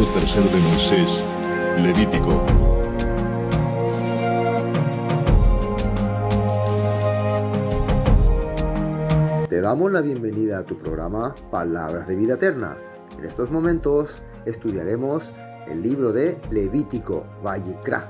libro tercero de Moisés, Levítico. Te damos la bienvenida a tu programa Palabras de Vida Eterna. En estos momentos estudiaremos el libro de Levítico, Vayikra.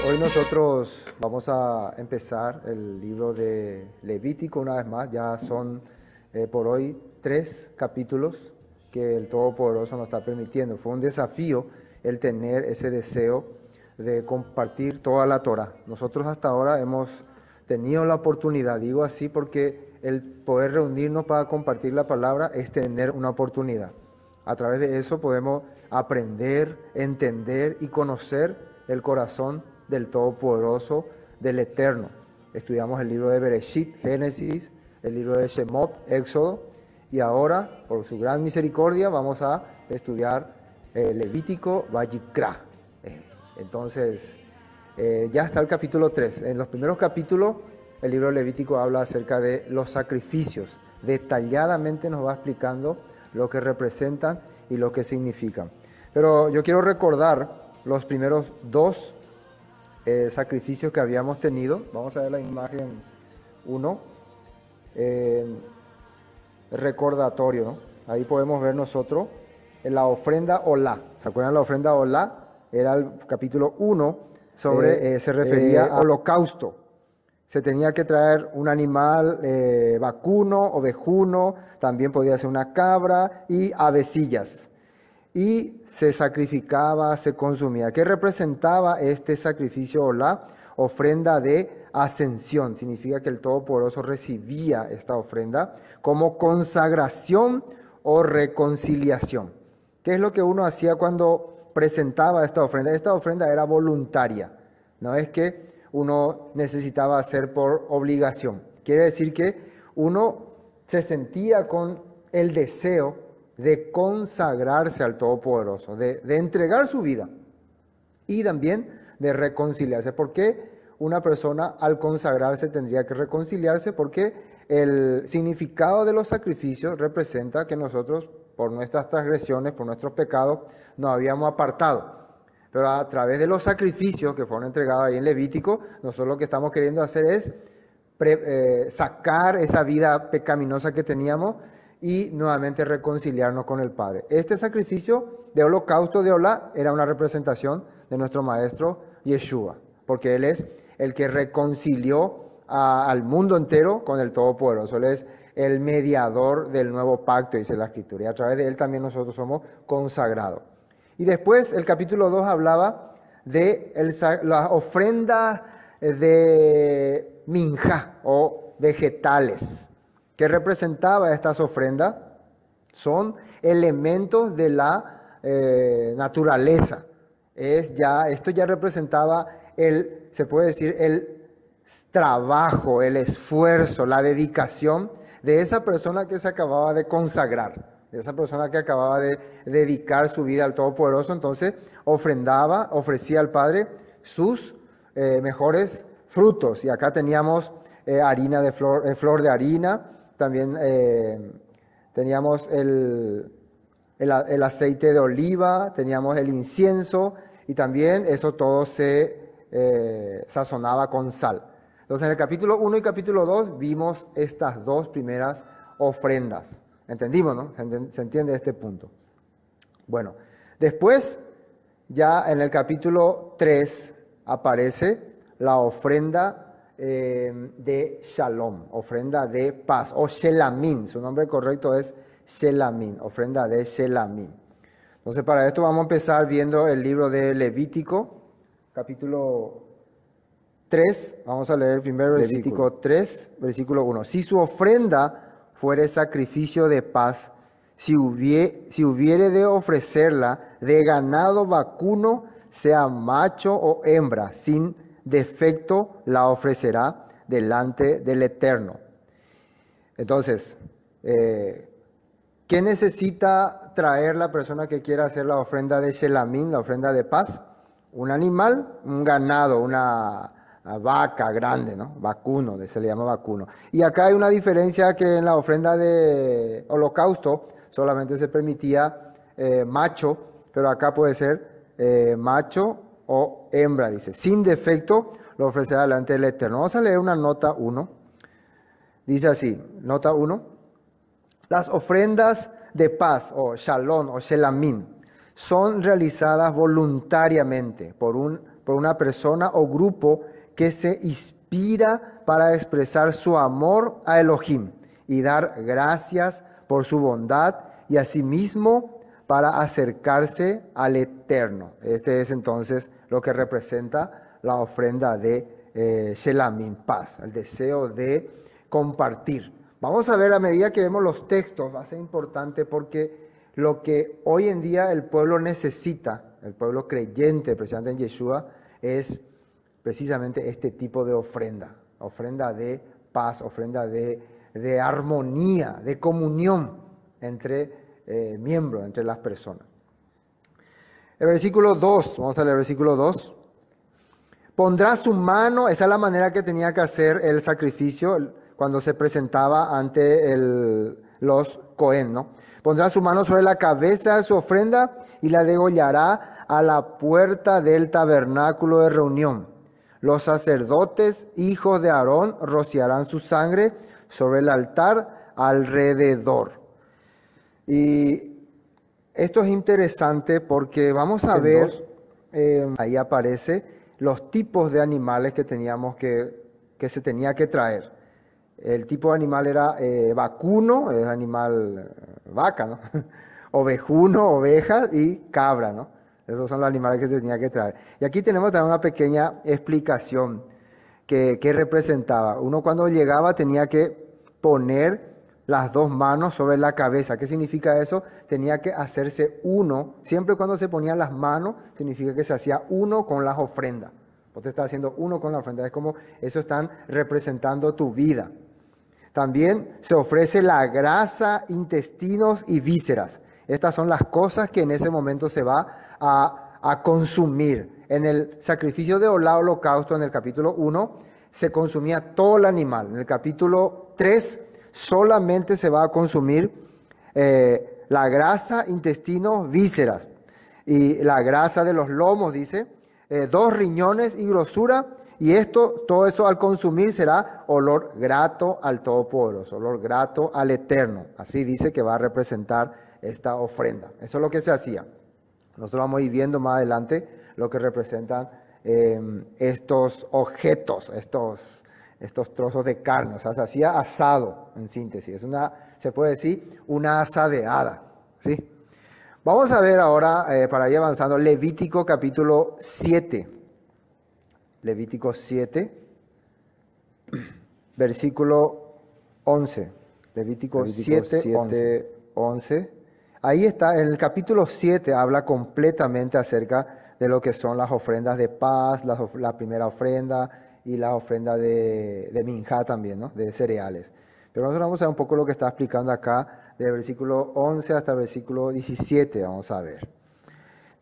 Hoy nosotros vamos a empezar el libro de Levítico una vez más. Ya son por hoy 3 capítulos que el Todopoderoso nos está permitiendo. Fue un desafío el tener ese deseo de compartir toda la Torah. Nosotros hasta ahora hemos tenido la oportunidad, digo así porque el poder reunirnos para compartir la palabra es tener una oportunidad. A través de eso podemos aprender, entender y conocer el corazón del Todopoderoso, del Eterno. Estudiamos el libro de Bereshit, Génesis, el libro de Shemot, Éxodo, y ahora, por su gran misericordia, vamos a estudiar Levítico, Vayikra. Entonces, ya está el capítulo 3. En los primeros capítulos, el libro de Levítico habla acerca de los sacrificios. Detalladamente nos va explicando lo que representan y lo que significan. Pero yo quiero recordar los primeros 2 sacrificios que habíamos tenido. Vamos a ver la imagen 1, recordatorio, ¿no? Ahí podemos ver nosotros la ofrenda Olá. ¿Se acuerdan la ofrenda Olá? Era el capítulo 1, se refería al holocausto. Se tenía que traer un animal vacuno, ovejuno, también podía ser una cabra y avecillas. Y se sacrificaba, se consumía. ¿Qué representaba este sacrificio Olá? Ofrenda de ascensión. Significa que el Todopoderoso recibía esta ofrenda como consagración o reconciliación. ¿Qué es lo que uno hacía cuando presentaba esta ofrenda? Esta ofrenda era voluntaria. No es que uno necesitaba hacer por obligación. Quiere decir que uno se sentía con el deseo de consagrarse al Todopoderoso, de entregar su vida y también de reconciliarse. ¿Por qué una persona al consagrarse tendría que reconciliarse? Porque el significado de los sacrificios representa que nosotros, por nuestras transgresiones, por nuestros pecados, nos habíamos apartado. Pero a través de los sacrificios que fueron entregados ahí en Levítico, nosotros lo que estamos queriendo hacer es sacar esa vida pecaminosa que teníamos y nuevamente reconciliarnos con el Padre. Este sacrificio de holocausto de Olá era una representación de nuestro Maestro Yeshua, porque Él es el que reconcilió al mundo entero con el Todopoderoso. Él es el mediador del nuevo pacto, dice la Escritura, y a través de Él también nosotros somos consagrados. Y después el capítulo 2 hablaba de la ofrenda de minjá o vegetales. ¿Qué representaba estas ofrendas? Son elementos de la naturaleza. Esto ya representaba se puede decir, el trabajo, el esfuerzo, la dedicación de esa persona que se acababa de consagrar, de esa persona que acababa de dedicar su vida al Todopoderoso. Entonces ofrecía al Padre sus mejores frutos. Y acá teníamos harina de flor de harina. También teníamos el aceite de oliva, teníamos el incienso y también eso todo se sazonaba con sal. Entonces en el capítulo 1 y capítulo 2 vimos estas 2 primeras ofrendas. ¿Entendimos, no? ¿Se entiende este punto? Bueno, después ya en el capítulo 3 aparece la ofrenda de Shalom, ofrenda de paz, o Shelamín, su nombre correcto es Shelamín, ofrenda de Shelamín. Entonces para esto vamos a empezar viendo el libro de Levítico, capítulo 3, vamos a leer el primer versículo. Levítico 3, versículo 1. Si su ofrenda fuere sacrificio de paz, si hubiere de ofrecerla de ganado vacuno, sea macho o hembra, sin defecto la ofrecerá delante del Eterno. Entonces, ¿qué necesita traer la persona que quiera hacer la ofrenda de Shelamim, la ofrenda de paz? Un animal, un ganado, una vaca grande, ¿no? Vacuno, se le llama vacuno. Y acá hay una diferencia, que en la ofrenda de holocausto solamente se permitía macho, pero acá puede ser macho o hembra, dice. Sin defecto lo ofrecerá delante del Eterno. Vamos a leer una nota 1. Dice así, nota 1. Las ofrendas de paz o shalom o shelamim son realizadas voluntariamente por una persona o grupo que se inspira para expresar su amor a Elohim y dar gracias por su bondad y asimismo para acercarse al Eterno. Este es entonces lo que representa la ofrenda de shelamim, paz, el deseo de compartir. Vamos a ver a medida que vemos los textos, va a ser importante porque lo que hoy en día el pueblo necesita, el pueblo creyente, precisamente en Yeshua, es precisamente este tipo de ofrenda de paz, ofrenda de armonía, de comunión entre miembros, entre las personas. El versículo 2, vamos a leer el versículo 2. Pondrá su mano, esa es la manera que tenía que hacer el sacrificio cuando se presentaba ante los Cohen, ¿no? Pondrá su mano sobre la cabeza de su ofrenda y la degollará a la puerta del tabernáculo de reunión. Los sacerdotes, hijos de Aarón, rociarán su sangre sobre el altar alrededor. Y esto es interesante porque vamos a ver, ahí aparece los tipos de animales que se tenía que traer. El tipo de animal era vacuno, es animal vaca, ¿no? Ovejuno, oveja y cabra, ¿no? Esos son los animales que se tenía que traer. Y aquí tenemos también una pequeña explicación que representaba. Uno cuando llegaba tenía que poner las dos manos sobre la cabeza. ¿Qué significa eso? Tenía que hacerse uno. Siempre cuando se ponían las manos, significa que se hacía uno con las ofrendas. Vos te estás haciendo uno con la ofrenda. Es como eso están representando tu vida. También se ofrece la grasa, intestinos y vísceras. Estas son las cosas que en ese momento se va a consumir. En el sacrificio de holocausto, en el capítulo 1, se consumía todo el animal. En el capítulo 3, solamente se va a consumir la grasa, intestinos, vísceras. Y la grasa de los lomos, dice, 2 riñones y grosura. Y todo eso al consumir será olor grato al Todopoderoso, olor grato al Eterno. Así dice que va a representar esta ofrenda. Eso es lo que se hacía. Nosotros vamos a ir viendo más adelante lo que representan estos objetos, estos trozos de carne. O sea, se hacía asado, en síntesis. Se puede decir, una asadeada, ¿sí? Vamos a ver ahora, para ir avanzando, Levítico capítulo 7. Levítico 7, versículo 11. Levítico 7, 11. Ahí está, en el capítulo 7 habla completamente acerca de lo que son las ofrendas de paz, la primera ofrenda y la ofrenda de minjá también, ¿no? De cereales. Pero nosotros vamos a ver un poco lo que está explicando acá, del versículo 11 hasta el versículo 17, vamos a ver.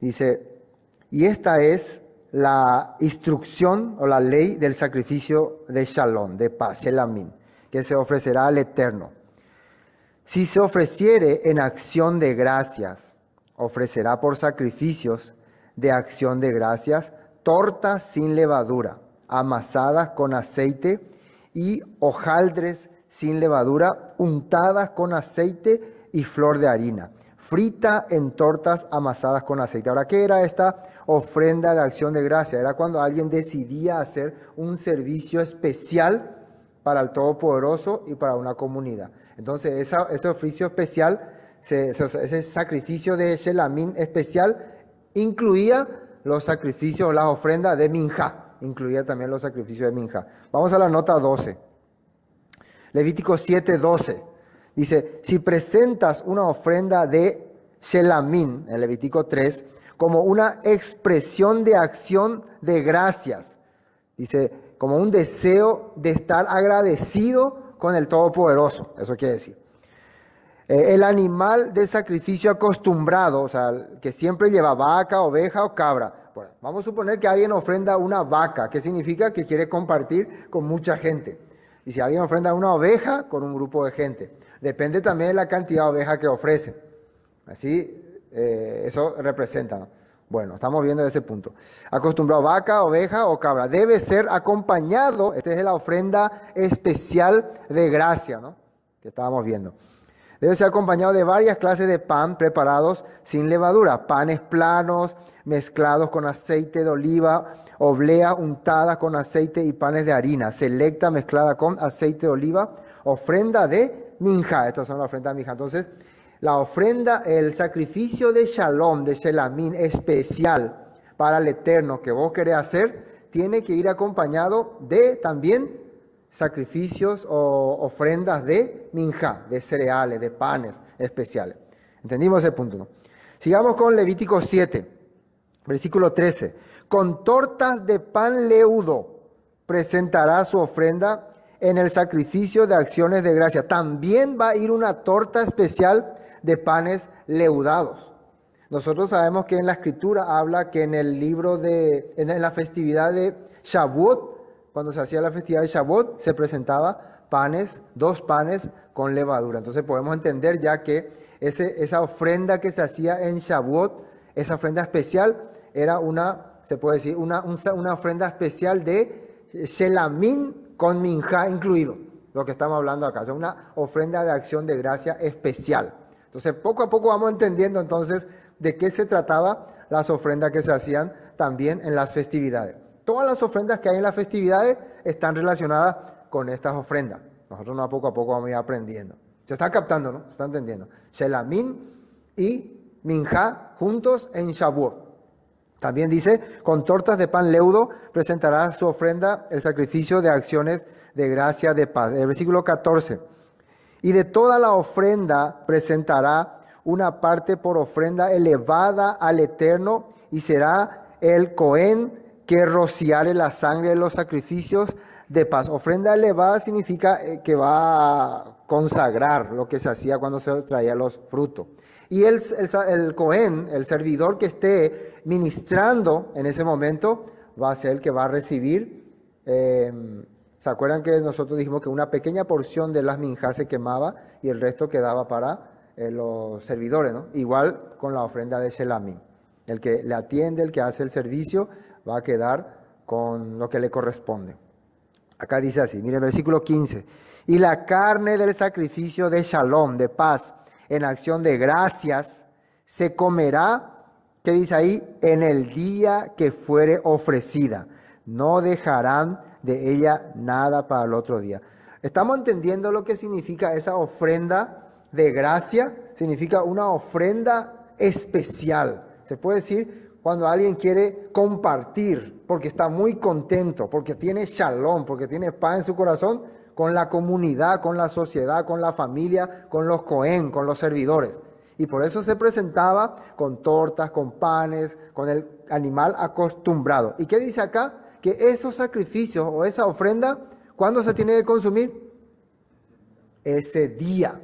Dice, y esta es la instrucción o la ley del sacrificio de shalom, de paz, shelamim, que se ofrecerá al Eterno. Si se ofreciere en acción de gracias, ofrecerá por sacrificios de acción de gracias tortas sin levadura, amasadas con aceite, y hojaldres sin levadura, untadas con aceite y flor de harina, frita en tortas amasadas con aceite. Ahora, ¿qué era esta ofrenda de acción de gracia? Era cuando alguien decidía hacer un servicio especial para el Todopoderoso y para una comunidad. Entonces, ese oficio especial, ese sacrificio de shelamim especial, incluía los sacrificios, las ofrendas de minjá. Incluía también los sacrificios de minjá. Vamos a la nota 12. Levítico 7:12. Dice, si presentas una ofrenda de shelamín, en Levítico 3, como una expresión de acción de gracias. Dice, como un deseo de estar agradecido con el Todopoderoso. Eso quiere decir. El animal de sacrificio acostumbrado, o sea, que siempre lleva vaca, oveja o cabra. Bueno, vamos a suponer que alguien ofrenda una vaca, que significa que quiere compartir con mucha gente. Y si alguien ofrenda una oveja, con un grupo de gente. Depende también de la cantidad de oveja que ofrece. Así, eso representa, ¿no? Bueno, estamos viendo ese punto. Acostumbrado vaca, oveja o cabra. Debe ser acompañado, esta es la ofrenda especial de gracia, ¿no? Que estábamos viendo. Debe ser acompañado de varias clases de pan preparados sin levadura. Panes planos, mezclados con aceite de oliva, obleas untadas con aceite y panes de harina. Selecta mezclada con aceite de oliva. Ofrenda de minjá. Estas son las ofrendas de minjá. Entonces, la ofrenda, el sacrificio de shalom, de shelamín, especial para el Eterno que vos querés hacer, tiene que ir acompañado de también sacrificios o ofrendas de minjá, de cereales, de panes especiales. ¿Entendimos ese punto, no? Sigamos con Levítico 7, versículo 13. Con tortas de pan leudo presentará su ofrenda en el sacrificio de acciones de gracia. También va a ir una torta especial de panes leudados. Nosotros sabemos que en la Escritura habla que en el libro en la festividad de Shavuot, cuando se hacía la festividad de Shavuot, se presentaba panes, 2 panes con levadura. Entonces podemos entender ya que esa ofrenda que se hacía en Shavuot, esa ofrenda especial, era se puede decir, una ofrenda especial de shelamín con minjá incluido, lo que estamos hablando acá. Es una ofrenda de acción de gracia especial. Entonces poco a poco vamos entendiendo entonces de qué se trataba las ofrendas que se hacían también en las festividades. Todas las ofrendas que hay en las festividades están relacionadas con estas ofrendas. Nosotros a poco vamos a ir aprendiendo. Se está captando, ¿no? Se está entendiendo. Shelamín y minjá juntos en Shavuot. También dice, con tortas de pan leudo presentará su ofrenda el sacrificio de acciones de gracia de paz. El versículo 14. Y de toda la ofrenda presentará una parte por ofrenda elevada al Eterno, y será el Cohen que rociare la sangre de los sacrificios de paz. Ofrenda elevada significa que va a consagrar lo que se hacía cuando se traía los frutos. Y el Cohen, el servidor que esté ministrando en ese momento, va a ser el que va a recibir. ¿Se acuerdan que nosotros dijimos que una pequeña porción de las minjás se quemaba y el resto quedaba para los servidores, ¿no? Igual con la ofrenda de shelamín. El que le atiende, el que hace el servicio, va a quedar con lo que le corresponde. Acá dice así, miren, versículo 15. Y la carne del sacrificio de shalom, de paz, en acción de gracias, se comerá, ¿qué dice ahí? En el día que fuere ofrecida. No dejarán de ella nada para el otro día. ¿Estamos entendiendo lo que significa esa ofrenda de gracia? Significa una ofrenda especial. Se puede decir cuando alguien quiere compartir, porque está muy contento, porque tiene shalom, porque tiene paz en su corazón, con la comunidad, con la sociedad, con la familia, con los cohen, con los servidores. Y por eso se presentaba con tortas, con panes, con el animal acostumbrado. ¿Y qué dice acá? Que esos sacrificios o esa ofrenda, ¿cuándo se tiene que consumir? Ese día.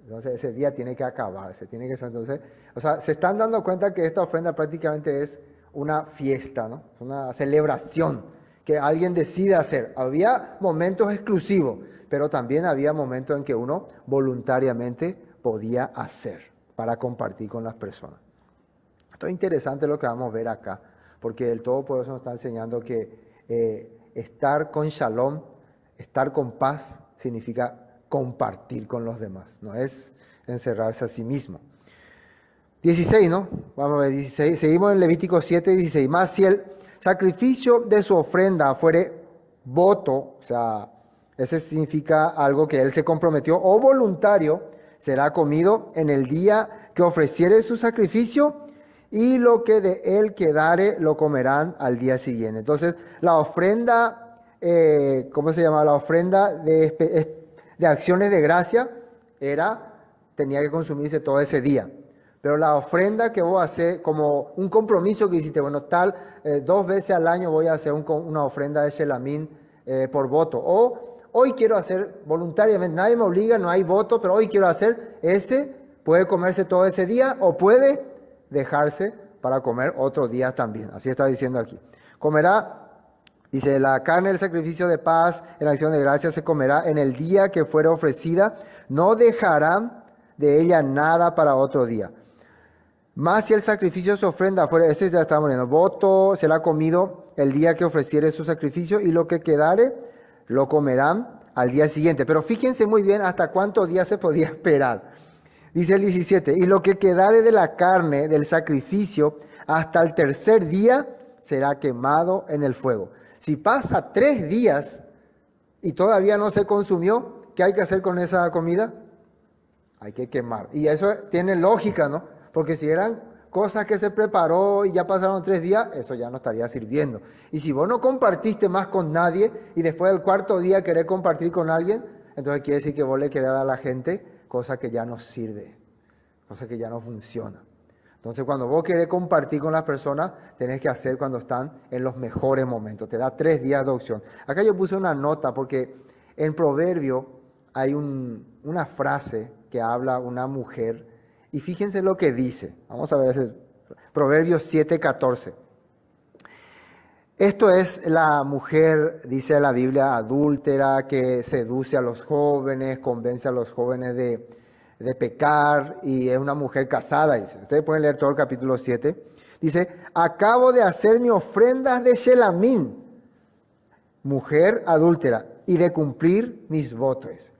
Entonces ese día tiene que acabarse, tiene que ser entonces, o sea, se están dando cuenta que esta ofrenda prácticamente es una fiesta, ¿no? Una celebración que alguien decide hacer. Había momentos exclusivos, pero también había momentos en que uno voluntariamente podía hacer para compartir con las personas. Esto es interesante lo que vamos a ver acá, porque el Todopoderoso nos está enseñando que estar con shalom, estar con paz, significa compartir con los demás, no es encerrarse a sí mismo. 16, ¿no? Vamos a ver, 16. Seguimos en Levítico 7, 16. Más si el sacrificio de su ofrenda fuere voto, o sea, ese significa algo que él se comprometió, o voluntario, será comido en el día que ofreciere su sacrificio, y lo que de él quedare lo comerán al día siguiente. Entonces, la ofrenda, ¿cómo se llama? La ofrenda de acciones de gracia tenía que consumirse todo ese día. Pero la ofrenda que vos haces, como un compromiso que hiciste, bueno, 2 veces al año voy a hacer una ofrenda de Shelamín por voto. O hoy quiero hacer voluntariamente, nadie me obliga, no hay voto, pero hoy quiero hacer ese, puede comerse todo ese día o puede dejarse para comer otro día también. Así está diciendo aquí. Comerá, dice, la carne del sacrificio de paz en acción de gracia se comerá en el día que fuera ofrecida, no dejarán de ella nada para otro día. Más si el sacrificio se ofrenda fuera, ese ya está muriendo, voto será comido el día que ofreciere su sacrificio y lo que quedare lo comerán al día siguiente. Pero fíjense muy bien hasta cuántos días se podía esperar. Dice el 17, y lo que quedare de la carne del sacrificio hasta el tercer día será quemado en el fuego. Si pasa 3 días y todavía no se consumió, ¿qué hay que hacer con esa comida? Hay que quemar. Y eso tiene lógica, ¿no? Porque si eran cosas que se preparó y ya pasaron 3 días, eso ya no estaría sirviendo. Y si vos no compartiste más con nadie y después del 4.º día querés compartir con alguien, entonces quiere decir que vos le querés dar a la gente cosa que ya no sirve, cosa que ya no funciona. Entonces cuando vos querés compartir con las personas, tenés que hacer cuando están en los mejores momentos. Te da 3 días de opción. Acá yo puse una nota porque en Proverbio hay una frase que habla una mujer y fíjense lo que dice. Vamos a ver ese Proverbios 7:14. Esto es la mujer, dice la Biblia, adúltera, que seduce a los jóvenes, convence a los jóvenes de pecar, y es una mujer casada, dice. Ustedes pueden leer todo el capítulo 7. Dice, acabo de hacer mi ofrendas de Shelamín, mujer adúltera, y de cumplir mis votos.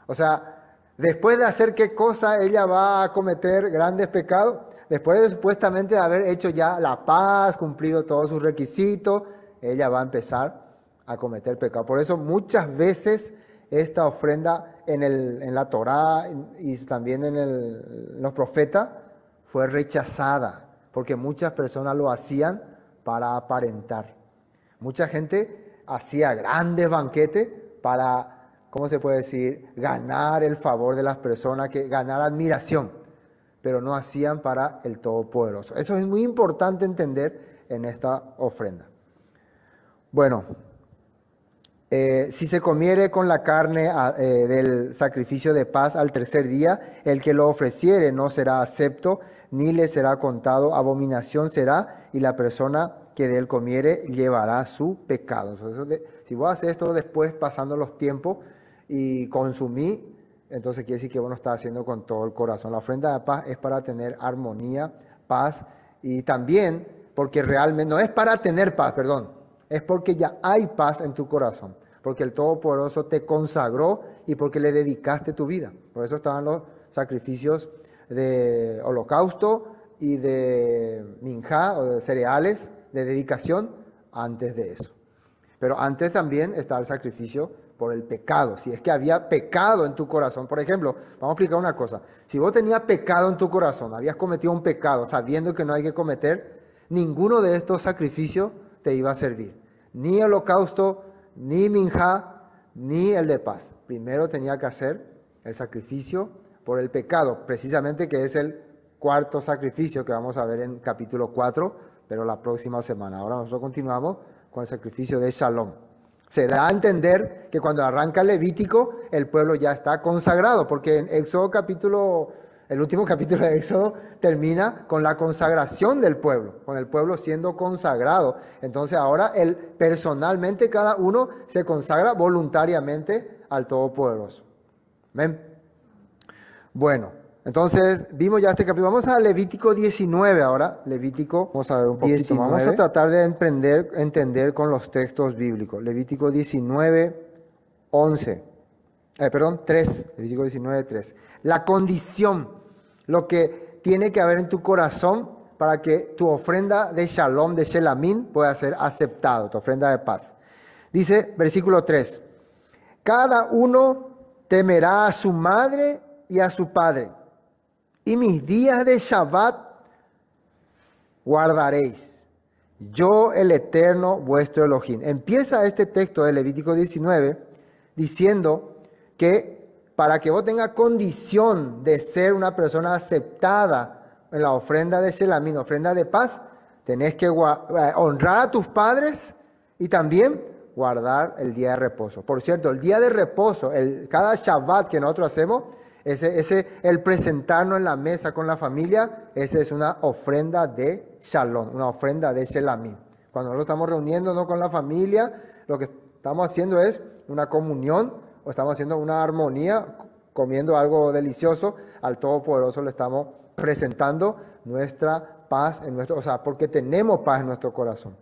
O sea, después de hacer qué cosa ella va a cometer grandes pecados, después de supuestamente haber hecho ya la paz, cumplido todos sus requisitos, ella va a empezar a cometer pecado. Por eso muchas veces esta ofrenda en la Torá y también en los profetas fue rechazada, porque muchas personas lo hacían para aparentar. Mucha gente hacía grandes banquetes para, ¿cómo se puede decir?, ganar el favor de las personas, ganar admiración, pero no hacían para el Todopoderoso. Eso es muy importante entender en esta ofrenda. Bueno, si se comiere con la carne del sacrificio de paz al tercer día, el que lo ofreciere no será acepto, ni le será contado, abominación será, y la persona que de él comiere llevará su pecado. Entonces, si vos haces esto después, pasando los tiempos, y consumí, entonces quiere decir que vos no estás haciendo con todo el corazón. La ofrenda de paz es para tener armonía, paz, y también porque realmente, no es para tener paz, perdón, es porque ya hay paz en tu corazón, porque el Todopoderoso te consagró y porque le dedicaste tu vida. Por eso estaban los sacrificios de holocausto y de minjá o de cereales de dedicación antes de eso. Pero antes también está el sacrificio por el pecado. Si es que había pecado en tu corazón, por ejemplo, vamos a explicar una cosa. Si vos tenías pecado en tu corazón, habías cometido un pecado sabiendo que no hay que cometer, ninguno de estos sacrificios te iba a servir. Ni el holocausto, ni minjá, ni el de paz. Primero tenía que hacer el sacrificio por el pecado, precisamente que es el 4.º sacrificio que vamos a ver en capítulo 4, pero la próxima semana. Ahora nosotros continuamos con el sacrificio de Shalom. Se da a entender que cuando arranca Levítico, el pueblo ya está consagrado, porque en Éxodo el último capítulo de Éxodo termina con la consagración del pueblo, con el pueblo siendo consagrado. Entonces ahora personalmente cada uno se consagra voluntariamente al Todopoderoso. ¿Ven? Bueno, entonces vimos ya este capítulo. Vamos a Levítico 19 ahora. Levítico, vamos a ver un poquito. 19. Vamos a tratar de entender con los textos bíblicos. Levítico 19, 11. 3. Levítico 19, 3. La condición, lo que tiene que haber en tu corazón para que tu ofrenda de Shalom, de Shelamín, pueda ser aceptado, tu ofrenda de paz. Dice, versículo 3. Cada uno temerá a su madre y a su padre. Y mis días de Shabbat guardaréis. Yo el Eterno vuestro Elohim. Empieza este texto de Levítico 19 diciendo que para que vos tengas condición de ser una persona aceptada en la ofrenda de Shelamín, ofrenda de paz, tenés que honrar a tus padres y también guardar el día de reposo. Por cierto, el día de reposo, cada Shabbat que nosotros hacemos, el presentarnos en la mesa con la familia, esa es una ofrenda de Shalom, una ofrenda de Shelamín. Cuando nosotros estamos reuniéndonos con la familia, lo que estamos haciendo es una comunión, o estamos haciendo una armonía, comiendo algo delicioso, al Todopoderoso le estamos presentando nuestra paz, porque tenemos paz en nuestro corazón.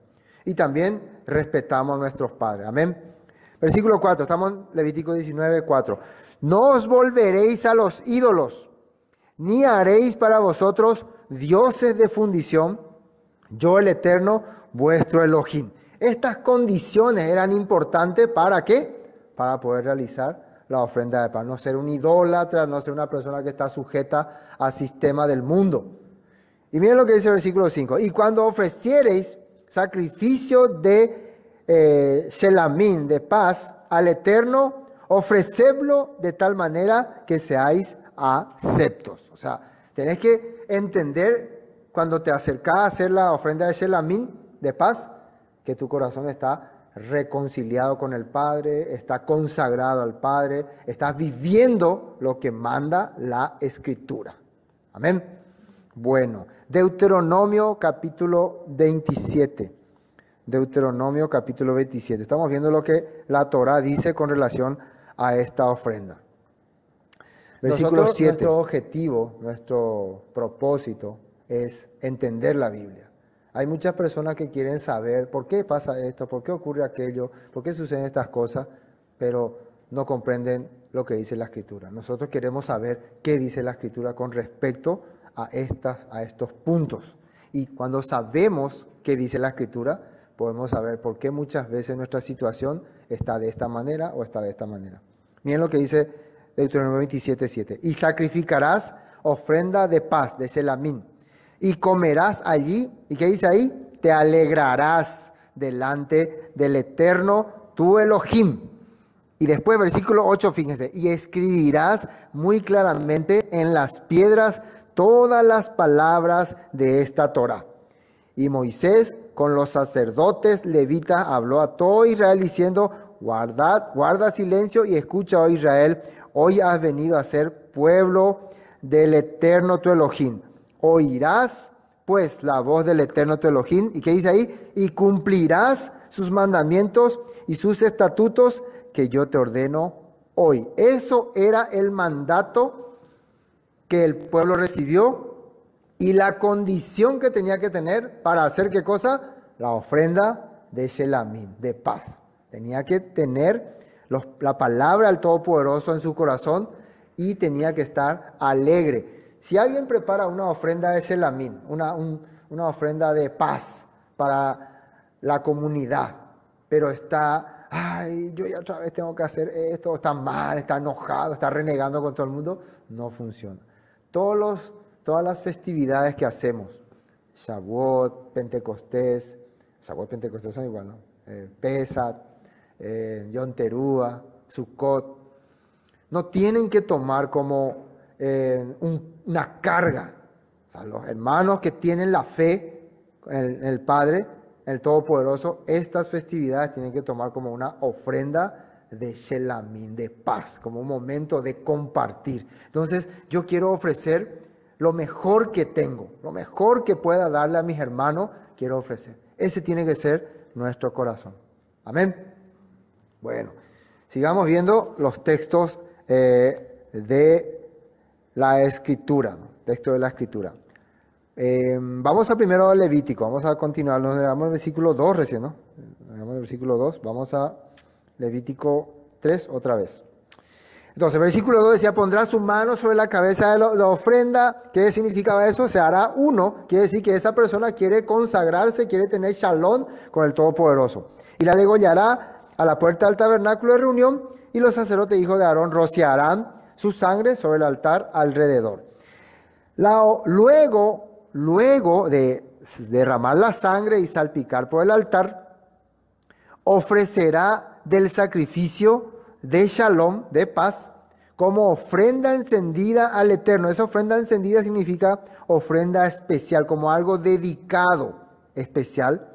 Y también respetamos a nuestros padres. Amén. Versículo 4, estamos en Levítico 19, 4. No os volveréis a los ídolos, ni haréis para vosotros dioses de fundición, yo el Eterno, vuestro Elohim. Estas condiciones eran importantes, ¿para qué? Para poder realizar la ofrenda de paz. No ser un idólatra, no ser una persona que está sujeta al sistema del mundo. Y miren lo que dice el versículo 5. Y cuando ofreciereis sacrificio de Shelamín, de paz, al Eterno, ofrecedlo de tal manera que seáis aceptos. O sea, tenés que entender cuando te acercás a hacer la ofrenda de Shelamín, de paz, que tu corazón está reconciliado con el Padre, está consagrado al Padre, estás viviendo lo que manda la Escritura. Amén. Bueno, Deuteronomio capítulo 27. Deuteronomio capítulo 27. Estamos viendo lo que la Torá dice con relación a esta ofrenda. Versículo 7. Nuestro objetivo, nuestro propósito es entender la Biblia. Hay muchas personas que quieren saber por qué pasa esto, por qué ocurre aquello, por qué suceden estas cosas, pero no comprenden lo que dice la Escritura. Nosotros queremos saber qué dice la Escritura con respecto a estos puntos. Y cuando sabemos qué dice la Escritura, podemos saber por qué muchas veces nuestra situación está de esta manera o está de esta manera. Miren lo que dice Deuteronomio 27, 7. Y sacrificarás ofrenda de paz, de Shelamín, y comerás allí, ¿y qué dice ahí? Te alegrarás delante del Eterno, tu Elohim. Y después, versículo 8, fíjense, y escribirás muy claramente en las piedras todas las palabras de esta Torá. Y Moisés con los sacerdotes levitas habló a todo Israel diciendo, guarda silencio y escucha, oh Israel, hoy has venido a ser pueblo del Eterno tu Elohim. Oirás pues la voz del Eterno tu Elohim. ¿Y qué dice ahí? Y cumplirás sus mandamientos y sus estatutos que yo te ordeno hoy. Eso era el mandato que el pueblo recibió y la condición que tenía que tener para hacer ¿qué cosa? La ofrenda de Shelamín, de paz. Tenía que tener la palabra del Todopoderoso en su corazón y tenía que estar alegre. Si alguien prepara una ofrenda de Shelamín, una ofrenda de paz para la comunidad, pero está, yo ya otra vez tengo que hacer esto, está mal, está enojado, está renegando con todo el mundo, no funciona. Todas las festividades que hacemos, Shavuot, Pentecostés son igual, ¿no? Pesach, Yom Teruah, Sukkot, no tienen que tomar como una carga. O sea, los hermanos que tienen la fe en el Padre, en el Todopoderoso, estas festividades tienen que tomar como una ofrenda de Shelamín, de paz, como un momento de compartir. Entonces, yo quiero ofrecer lo mejor que tengo, lo mejor que pueda darle a mis hermanos, quiero ofrecer. Ese tiene que ser nuestro corazón. Amén. Bueno, sigamos viendo los textos de la Escritura, ¿no? Texto de la Escritura. Vamos a primero al Levítico, vamos a continuar, nos damos el versículo 2 recién, ¿no? Nos damos el versículo 2, vamos a Levítico 3 otra vez. Entonces, el versículo 2 decía, pondrá su mano sobre la cabeza de la ofrenda. ¿Qué significaba eso? Se hará uno, quiere decir que esa persona quiere consagrarse, quiere tener shalom con el Todopoderoso. Y la degollará a la puerta del tabernáculo de reunión, y los sacerdotes hijos de Aarón rociarán su sangre sobre el altar alrededor. Luego de derramar la sangre y salpicar por el altar, ofrecerá del sacrificio de shalom, de paz, como ofrenda encendida al Eterno. Esa ofrenda encendida significa ofrenda especial, como algo dedicado especial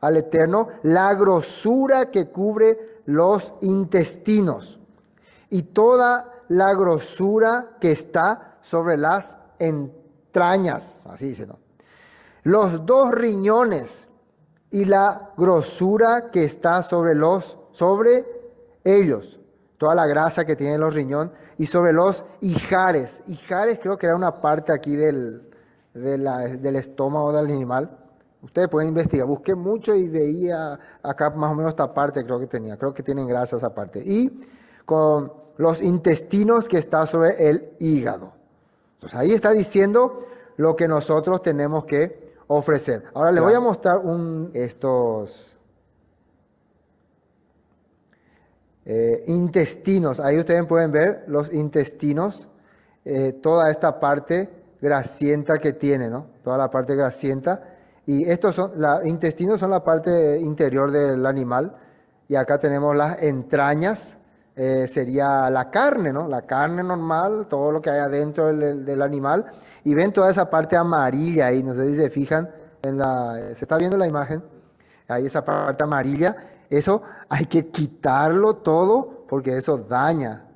al Eterno, la grosura que cubre los intestinos y toda la grosura que está sobre las entrañas, así dice, ¿no? Los 2 riñones y la grosura que está sobre ellos, toda la grasa que tienen los riñones, y sobre los ijares. Ijares creo que era una parte aquí del estómago del animal. Ustedes pueden investigar, busqué mucho y veía acá más o menos esta parte creo que tienen grasa esa parte. Y con los intestinos que está sobre el hígado. Entonces ahí está diciendo lo que nosotros tenemos que ofrecer. Ahora les voy a mostrar estos intestinos. Ahí ustedes pueden ver los intestinos, toda esta parte grasienta que tiene, ¿no? Toda la parte grasienta. Y estos los intestinos son la parte interior del animal. Y acá tenemos las entrañas, sería la carne, ¿no? La carne normal, todo lo que hay adentro del animal. Y ven toda esa parte amarilla ahí, no sé si se fijan, se está viendo la imagen, ahí esa parte amarilla. Eso hay que quitarlo todo porque eso daña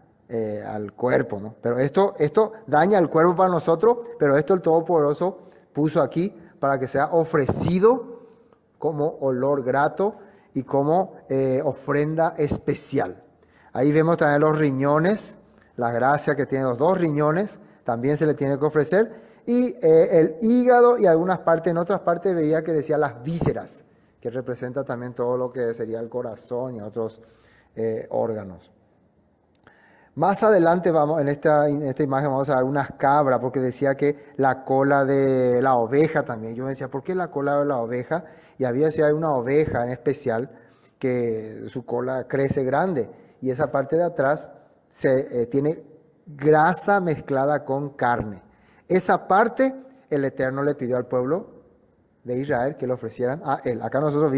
al cuerpo, ¿no? Pero esto daña al cuerpo para nosotros, pero esto el Todopoderoso puso aquí para que sea ofrecido como olor grato y como ofrenda especial. Ahí vemos también los riñones, la grasa que tienen los 2 riñones, también se le tiene que ofrecer. Y el hígado y algunas partes, en otras partes veía que decía las vísceras, que representa también todo lo que sería el corazón y otros órganos. Más adelante en esta imagen vamos a ver unas cabras, porque decía que la cola de la oveja también. Yo me decía, ¿por qué la cola de la oveja? Y había si hay una oveja en especial que su cola crece grande y esa parte de atrás tiene grasa mezclada con carne. Esa parte el Eterno le pidió al pueblo de Israel que le ofrecieran a él. Acá nosotros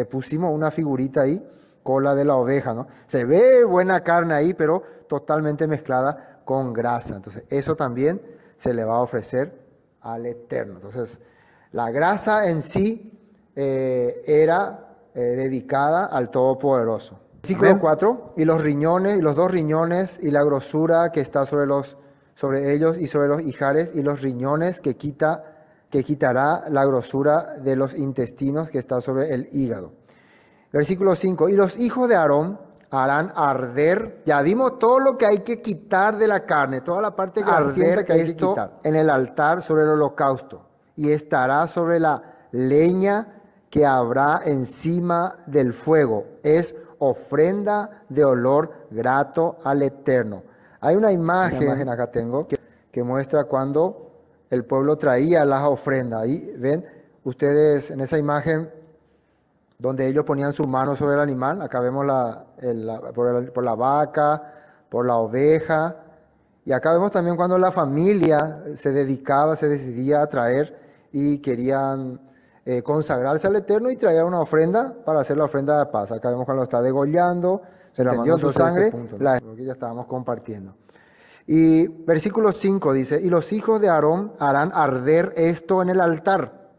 pusimos una figurita ahí, cola de la oveja, ¿no? Se ve buena carne ahí, pero totalmente mezclada con grasa. Entonces, eso también se le va a ofrecer al Eterno. Entonces, la grasa en sí era dedicada al Todopoderoso. Versículo 4, y los riñones, y los 2 riñones, y la grosura que está sobre ellos y sobre los ijares, y los riñones que quitará la grosura de los intestinos que está sobre el hígado. Versículo 5, y los hijos de Aarón harán arder, ya vimos todo lo que hay que quitar de la carne, toda la parte grasienta que hay que quitar, en el altar sobre el holocausto, y estará sobre la leña que habrá encima del fuego, es ofrenda de olor grato al Eterno. Hay una imagen acá tengo que muestra cuando el pueblo traía las ofrendas. Ahí ven ustedes en esa imagen donde ellos ponían su mano sobre el animal. Acá vemos por la vaca, por la oveja. Y acá vemos también cuando la familia se decidía a traer y querían consagrarse al Eterno y traer una ofrenda para hacer la ofrenda de paz. Acá vemos cuando está degollando, se derramó su sangre, lo que ya estábamos compartiendo. Y versículo 5 dice, y los hijos de Aarón harán arder esto en el altar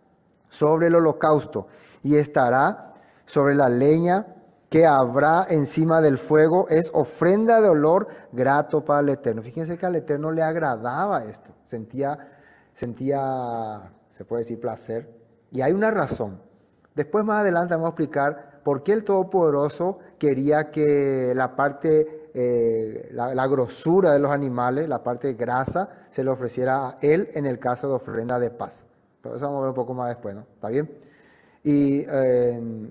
sobre el holocausto, y estará sobre la leña que habrá encima del fuego, es ofrenda de olor grato para el Eterno. Fíjense que al Eterno le agradaba esto, sentía, se puede decir, placer. Y hay una razón. Después más adelante vamos a explicar por qué el Todopoderoso quería que la parte, la grosura de los animales, la parte grasa, se le ofreciera a él en el caso de ofrenda de paz. Pero eso vamos a ver un poco más después, ¿no? ¿Está bien? Y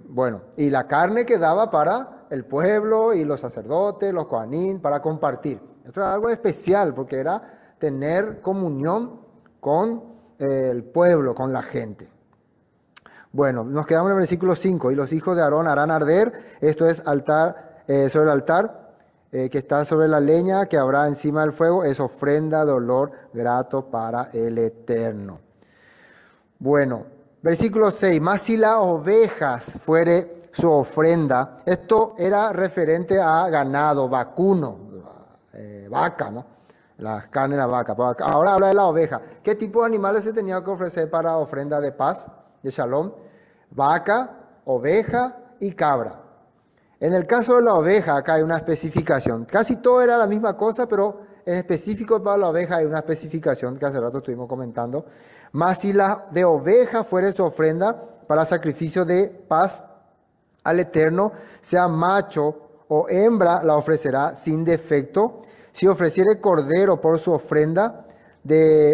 bueno, y la carne que daba para el pueblo y los sacerdotes, los coanín, para compartir. Esto es algo especial porque era tener comunión con el pueblo, con la gente. Bueno, nos quedamos en el versículo 5. Y los hijos de Aarón harán arder, esto es altar, sobre el altar que está sobre la leña que habrá encima del fuego, es ofrenda de olor grato para el Eterno. Bueno, Versículo 6, más si las ovejas fuere su ofrenda. Esto era referente a ganado, vacuno, vaca, ¿no? La carne de la vaca. Ahora habla de la oveja. ¿Qué tipo de animales se tenía que ofrecer para ofrenda de paz, de shalom? Vaca, oveja y cabra. En el caso de la oveja, acá hay una especificación. Casi todo era la misma cosa, pero en específico para la oveja hay una especificación que hace rato estuvimos comentando. Mas si la de oveja fuere su ofrenda para sacrificio de paz al Eterno, sea macho o hembra, la ofrecerá sin defecto. Si ofreciere cordero por su ofrenda,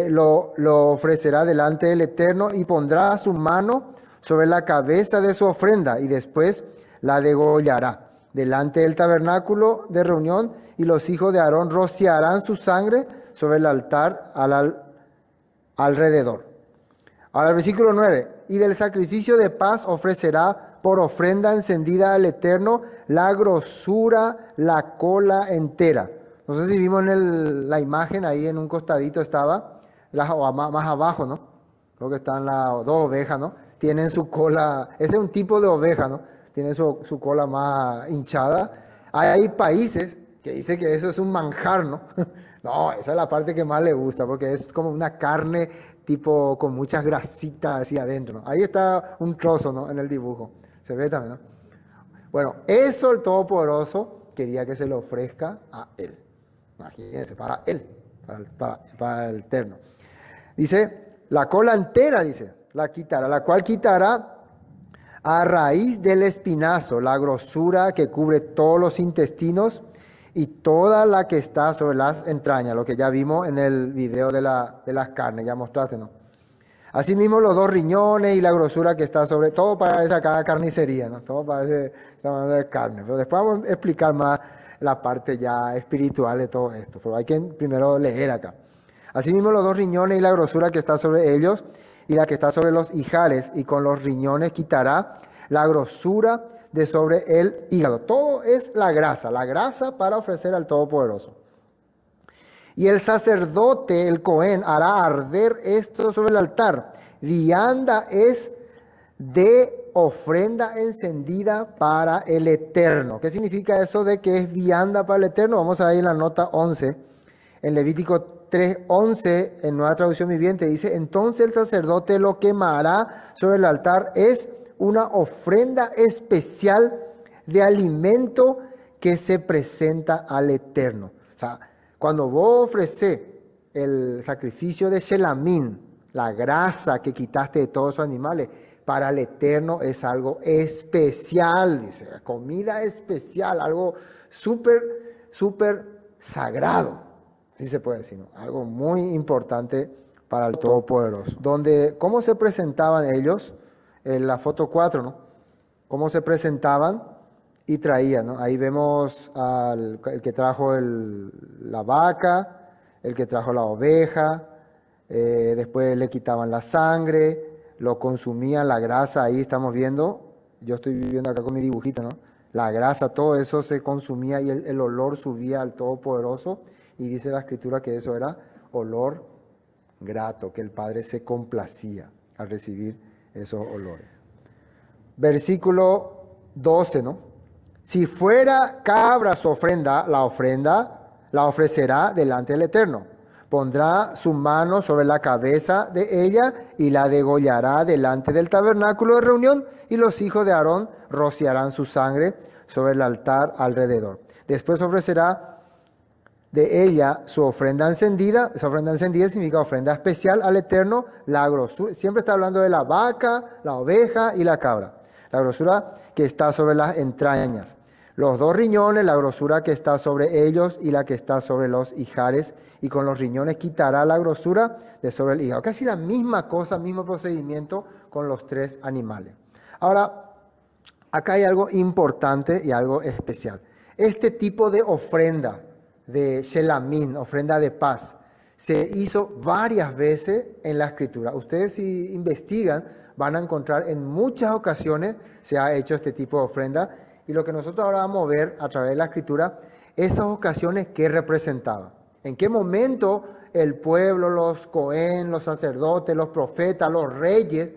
lo ofrecerá delante del Eterno y pondrá su mano sobre la cabeza de su ofrenda y después la degollará delante del tabernáculo de reunión, y los hijos de Aarón rociarán su sangre sobre el altar alrededor. Ahora el versículo 9, y del sacrificio de paz ofrecerá por ofrenda encendida al Eterno la grosura, la cola entera. No sé si vimos en la imagen, ahí en un costadito estaba, más abajo, ¿no? Creo que están las dos ovejas, ¿no? Tienen su cola, ese es un tipo de oveja, ¿no? Tiene su cola más hinchada. Hay países que dicen que eso es un manjar, ¿no? No, esa es la parte que más le gusta, porque es como una carne tipo con muchas grasitas así adentro, ¿no? Ahí está un trozo, ¿no? En el dibujo. Se ve también, ¿no? Bueno, eso el Todopoderoso quería que se le ofrezca a Él. Imagínense, para Él, para el Eterno. Dice, la cola entera, dice, la quitará, la cual quitará a raíz del espinazo, la grosura que cubre todos los intestinos y toda la que está sobre las entrañas, lo que ya vimos en el video de las carnes, ya mostraste, ¿no? Asimismo los dos riñones y la grosura que está sobre, todo parece acá carnicería, ¿no? Todo parece, estamos hablando de carne, pero después vamos a explicar más la parte ya espiritual de todo esto, pero hay que primero leer acá. Asimismo los dos riñones y la grosura que está sobre ellos, y la que está sobre los ijares, y con los riñones quitará la grosura de sobre el hígado. Todo es la grasa para ofrecer al Todopoderoso. Y el sacerdote, el Cohen, hará arder esto sobre el altar. Vianda es de ofrenda encendida para el Eterno. ¿Qué significa eso de que es vianda para el Eterno? Vamos a ver en la nota 11, en Levítico 3:11, en Nueva Traducción Viviente, dice, entonces el sacerdote lo quemará sobre el altar, es una ofrenda especial de alimento que se presenta al Eterno. O sea, cuando vos ofreces el sacrificio de Shelamín, la grasa que quitaste de todos esos animales, para el Eterno es algo especial, dice, comida especial, algo súper sagrado. Sí se puede decir, ¿no? Algo muy importante para el Todopoderoso. ¿Cómo se presentaban ellos? En la foto 4, ¿no? Cómo se presentaban y traían, ¿no? Ahí vemos el que trajo la vaca, el que trajo la oveja, después le quitaban la sangre, lo consumían, la grasa, ahí estamos viendo, yo estoy viviendo acá con mi dibujito, ¿no? La grasa, todo eso se consumía y el olor subía al Todopoderoso. Y dice la Escritura que eso era olor grato, que el Padre se complacía al recibir esos olores. Versículo 12, ¿no? Si fuera cabra su ofrenda la ofrecerá delante del Eterno. Pondrá su mano sobre la cabeza de ella y la degollará delante del tabernáculo de reunión, y los hijos de Aarón rociarán su sangre sobre el altar alrededor. Después ofrecerá de ella su ofrenda encendida. Esa ofrenda encendida significa ofrenda especial al Eterno, la grosura. Siempre está hablando de la vaca, la oveja y la cabra. La grosura que está sobre las entrañas. Los dos riñones, la grosura que está sobre ellos y la que está sobre los ijares. Y con los riñones quitará la grosura de sobre el hígado. Casi la misma cosa, mismo procedimiento con los tres animales. Ahora, acá hay algo importante y algo especial. Este tipo de ofrenda de Shelamín, ofrenda de paz, se hizo varias veces en la Escritura. Ustedes si investigan van a encontrar en muchas ocasiones se ha hecho este tipo de ofrenda, y lo que nosotros ahora vamos a ver a través de la Escritura, esas ocasiones que representaban. En qué momento el pueblo, los Cohen, los sacerdotes, los profetas, los reyes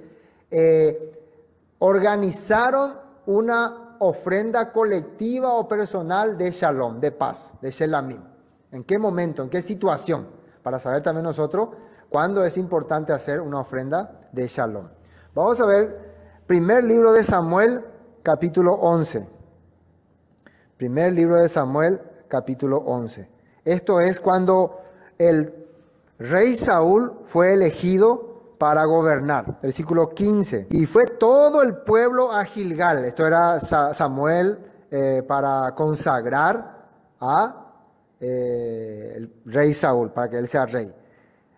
organizaron una ofrenda colectiva o personal de shalom, de paz, de shelamim. ¿En qué momento? ¿En qué situación? Para saber también nosotros cuándo es importante hacer una ofrenda de shalom. Vamos a ver primer libro de Samuel, capítulo 11. Primer libro de Samuel, capítulo 11. Esto es cuando el rey Saúl fue elegido para gobernar. Versículo 15. Y fue todo el pueblo a Gilgal. Esto era Samuel para consagrar a el rey Saúl, para que él sea rey.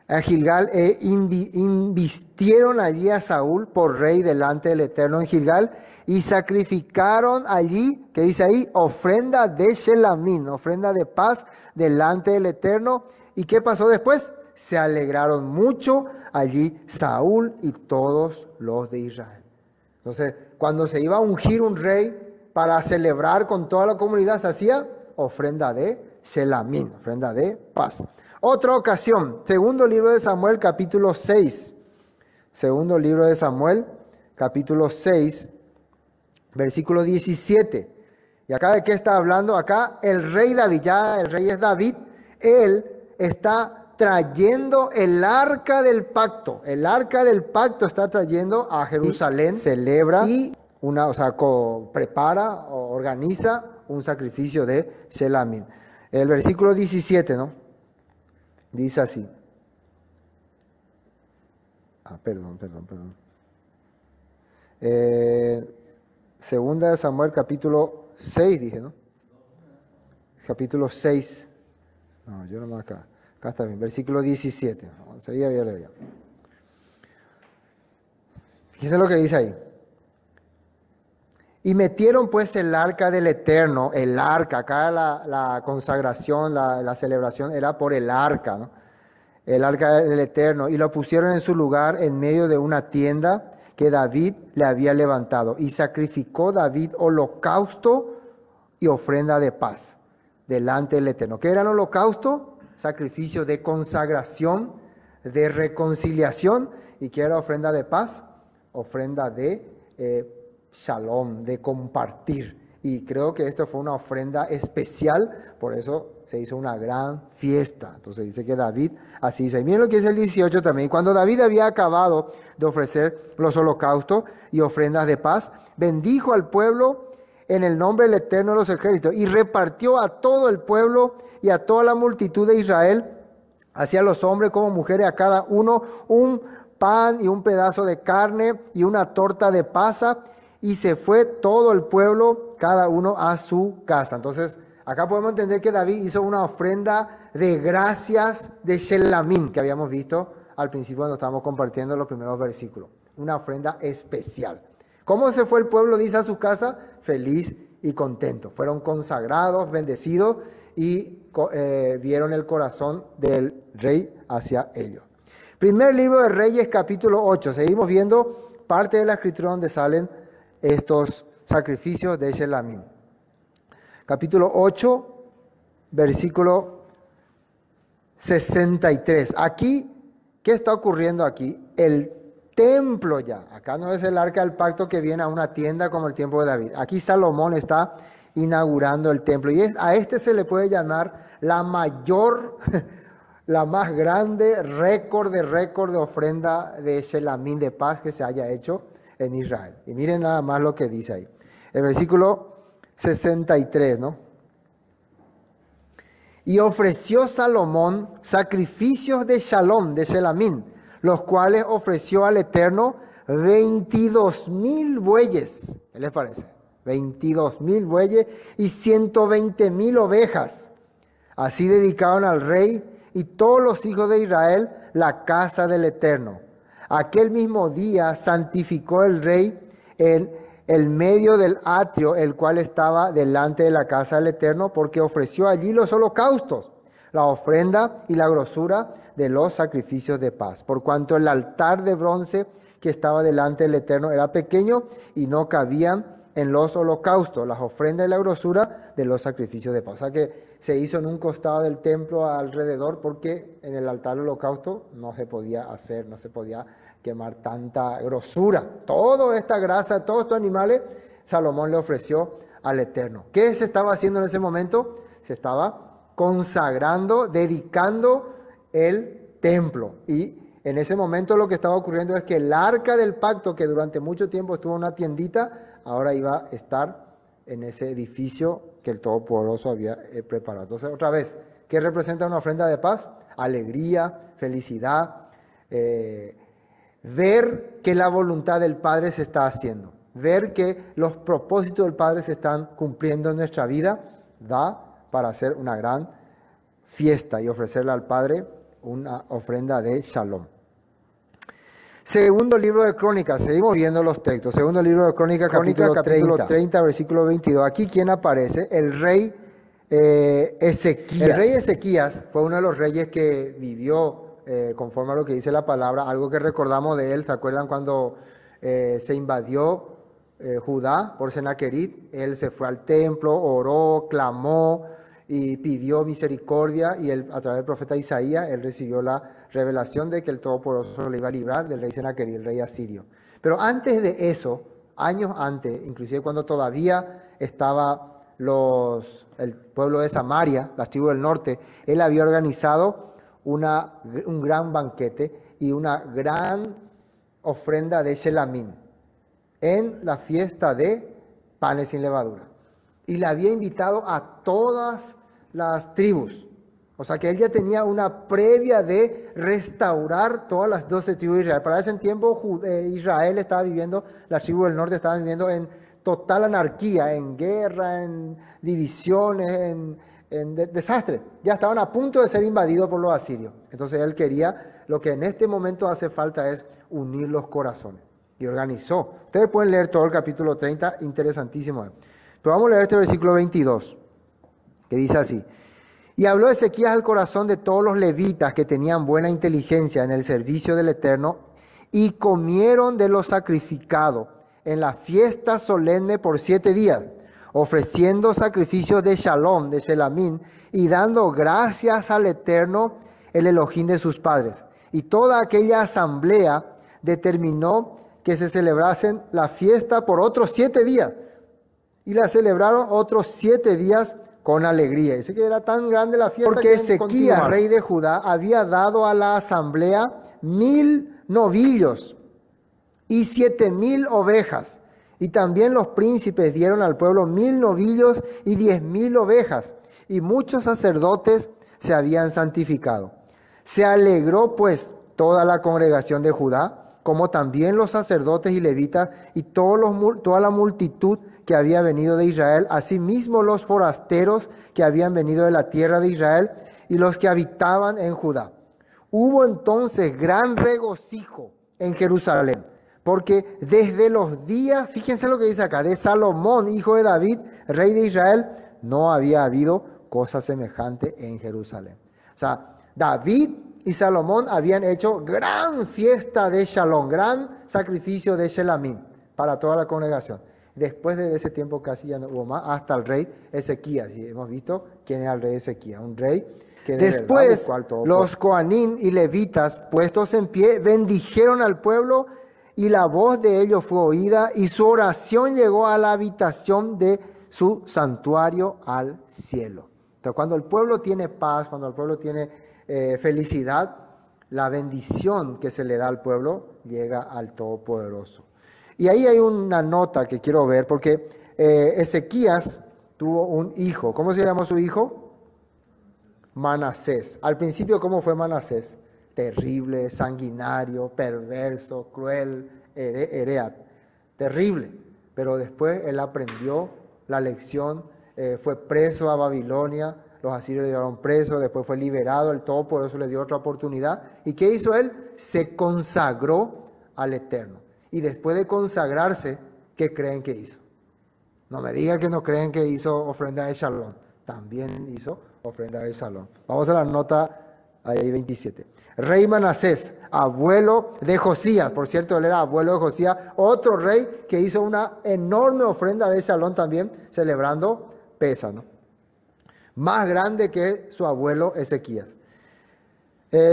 A Gilgal invistieron allí a Saúl por rey delante del Eterno en Gilgal y sacrificaron allí, ¿qué dice ahí? Ofrenda de shelamim, ofrenda de paz delante del Eterno. ¿Y qué pasó después? Se alegraron mucho allí Saúl y todos los de Israel. Entonces, cuando se iba a ungir un rey para celebrar con toda la comunidad, se hacía ofrenda de shelamim, ofrenda de paz. Otra ocasión, segundo libro de Samuel, capítulo 6. Segundo libro de Samuel, capítulo 6, versículo 17. Y acá, ¿de qué está hablando? Acá el rey David, ya el rey es David, él está trayendo el arca del pacto. El arca del pacto está trayendo a Jerusalén, celebra y prepara o organiza un sacrificio de shelamim. El versículo 17, ¿no? Dice así. Perdón. Segunda de Samuel, capítulo 6, dije, ¿no? Capítulo 6. No, yo nomás acá. Acá está bien. Versículo 17. Voy a leer ya. Fíjense lo que dice ahí. Y metieron pues el arca del Eterno, el arca, acá la consagración, la celebración era por el arca, ¿no? El arca del Eterno, y lo pusieron en su lugar en medio de una tienda que David le había levantado. Y sacrificó David holocausto y ofrenda de paz delante del Eterno. ¿Qué era el holocausto? Sacrificio de consagración, de reconciliación. ¿Y qué era ofrenda de paz? Ofrenda de shalom, de compartir. Y creo que esto fue una ofrenda especial, por eso se hizo una gran fiesta. Entonces dice que David así hizo. Y miren lo que es el 18 también. Cuando David había acabado de ofrecer los holocaustos y ofrendas de paz, bendijo al pueblo en el nombre del Eterno de los ejércitos y repartió a todo el pueblo y a toda la multitud de Israel, hacia los hombres como mujeres, a cada uno un pan y un pedazo de carne y una torta de pasa. Y se fue todo el pueblo, cada uno a su casa. Entonces, acá podemos entender que David hizo una ofrenda de gracias de shelamim, que habíamos visto al principio cuando estábamos compartiendo los primeros versículos. Una ofrenda especial. ¿Cómo se fue el pueblo, dice, a su casa? Feliz y contento. Fueron consagrados, bendecidos y vieron el corazón del rey hacia ellos. Primer libro de Reyes, capítulo 8. Seguimos viendo parte de la escritura donde salen estos sacrificios de shelamim. Capítulo 8, versículo 63. Aquí, ¿qué está ocurriendo aquí? El templo ya. Acá no es el arca del pacto que viene a una tienda como el tiempo de David. Aquí Salomón está inaugurando el templo. Y a este se le puede llamar la mayor, la más grande récord de ofrenda de shelamim, de paz que se haya hecho en Israel. Y miren nada más lo que dice ahí. El versículo 63, ¿no? Y ofreció Salomón sacrificios de shalom, de shelamim, los cuales ofreció al Eterno 22,000 bueyes. ¿Qué les parece? 22,000 bueyes y 120,000 ovejas. Así dedicaron al rey y todos los hijos de Israel la casa del Eterno. Aquel mismo día santificó el rey en el medio del atrio, el cual estaba delante de la casa del Eterno, porque ofreció allí los holocaustos, la ofrenda y la grosura de los sacrificios de paz. Por cuanto el altar de bronce que estaba delante del Eterno era pequeño y no cabían en los holocaustos, las ofrendas y la grosura de los sacrificios de paz. O sea que se hizo en un costado del templo alrededor, porque en el altar del holocausto no se podía hacer, no se podía quemar tanta grosura. Toda esta grasa, todos estos animales, Salomón le ofreció al Eterno. ¿Qué se estaba haciendo en ese momento? Se estaba consagrando, dedicando el templo. Y en ese momento lo que estaba ocurriendo es que el arca del pacto, que durante mucho tiempo estuvo en una tiendita, ahora iba a estar en ese edificio que el Todopoderoso había preparado. Entonces, otra vez, ¿qué representa una ofrenda de paz? Alegría, felicidad, ver que la voluntad del Padre se está haciendo, ver que los propósitos del Padre se están cumpliendo en nuestra vida, da para hacer una gran fiesta y ofrecerle al Padre una ofrenda de shalom. Segundo libro de Crónicas, seguimos viendo los textos. Segundo libro de Crónicas, capítulo 30, versículo 22. Aquí, ¿quién aparece? El rey Ezequías. El rey Ezequías fue uno de los reyes que vivió, conforme a lo que dice la palabra, algo que recordamos de él. ¿Se acuerdan cuando se invadió Judá por Senaquerib? Él se fue al templo, oró, clamó y pidió misericordia, y él, a través del profeta Isaías, él recibió la revelación de que el Todopoderoso le iba a librar del rey Senaquerib, el rey asirio. Pero antes de eso, años antes, inclusive cuando todavía estaba el pueblo de Samaria, las tribus del norte, él había organizado un gran banquete y una gran ofrenda de Shelamín en la fiesta de panes sin levadura. Y le había invitado a todas las tribus. O sea que él ya tenía una previa de restaurar todas las 12 tribus de Israel. Para ese tiempo Israel estaba viviendo, las tribus del norte estaban viviendo en total anarquía, en guerra, en divisiones, en desastre. Ya estaban a punto de ser invadidos por los asirios. Entonces él quería, lo que en este momento hace falta es unir los corazones. Y organizó. Ustedes pueden leer todo el capítulo 30, interesantísimo. Pero vamos a leer este versículo 22, que dice así. Y habló Ezequías al corazón de todos los levitas que tenían buena inteligencia en el servicio del Eterno, y comieron de lo sacrificado en la fiesta solemne por 7 días, ofreciendo sacrificios de shalom, de shelamín, y dando gracias al Eterno, el Elohim de sus padres. Y toda aquella asamblea determinó que se celebrasen la fiesta por otros 7 días. Y la celebraron otros 7 días con alegría. Dice que era tan grande la fiesta porque Ezequías, rey de Judá, había dado a la asamblea 1000 novillos y 7000 ovejas. Y también los príncipes dieron al pueblo 1000 novillos y 10,000 ovejas. Y muchos sacerdotes se habían santificado. Se alegró pues toda la congregación de Judá, como también los sacerdotes y levitas y toda la multitud que había venido de Israel, asimismo los forasteros que habían venido de la tierra de Israel y los que habitaban en Judá. Hubo entonces gran regocijo en Jerusalén, porque desde los días, fíjense lo que dice acá, de Salomón, hijo de David, rey de Israel, no había habido cosa semejante en Jerusalén. O sea, David y Salomón habían hecho gran fiesta de Shalom, gran sacrificio de Shelamín para toda la congregación. Después de ese tiempo casi ya no hubo más, hasta el rey Ezequías. Y hemos visto quién era el rey Ezequías, un rey que después los coanín y levitas, puestos en pie, bendijeron al pueblo, y la voz de ellos fue oída, y su oración llegó a la habitación de su santuario al cielo. Entonces, cuando el pueblo tiene paz, cuando el pueblo tiene felicidad, la bendición que se le da al pueblo llega al Todopoderoso. Y ahí hay una nota que quiero ver, porque Ezequías tuvo un hijo. ¿Cómo se llamó su hijo? Manasés. Al principio, ¿cómo fue Manasés? Terrible, sanguinario, perverso, cruel, hereat. Terrible. Pero después él aprendió la lección, fue preso a Babilonia, los asirios le llevaron preso, después fue liberado, el Todopoderoso le dio otra oportunidad. ¿Y qué hizo él? Se consagró al Eterno. Y después de consagrarse, ¿qué creen que hizo? No me digan que no creen que hizo ofrenda de shalom. También hizo ofrenda de shalom. Vamos a la nota ahí 27. Rey Manasés, abuelo de Josías. Por cierto, él era abuelo de Josías. Otro rey que hizo una enorme ofrenda de shalom también, celebrando Pesa, ¿no? Más grande que su abuelo Ezequías.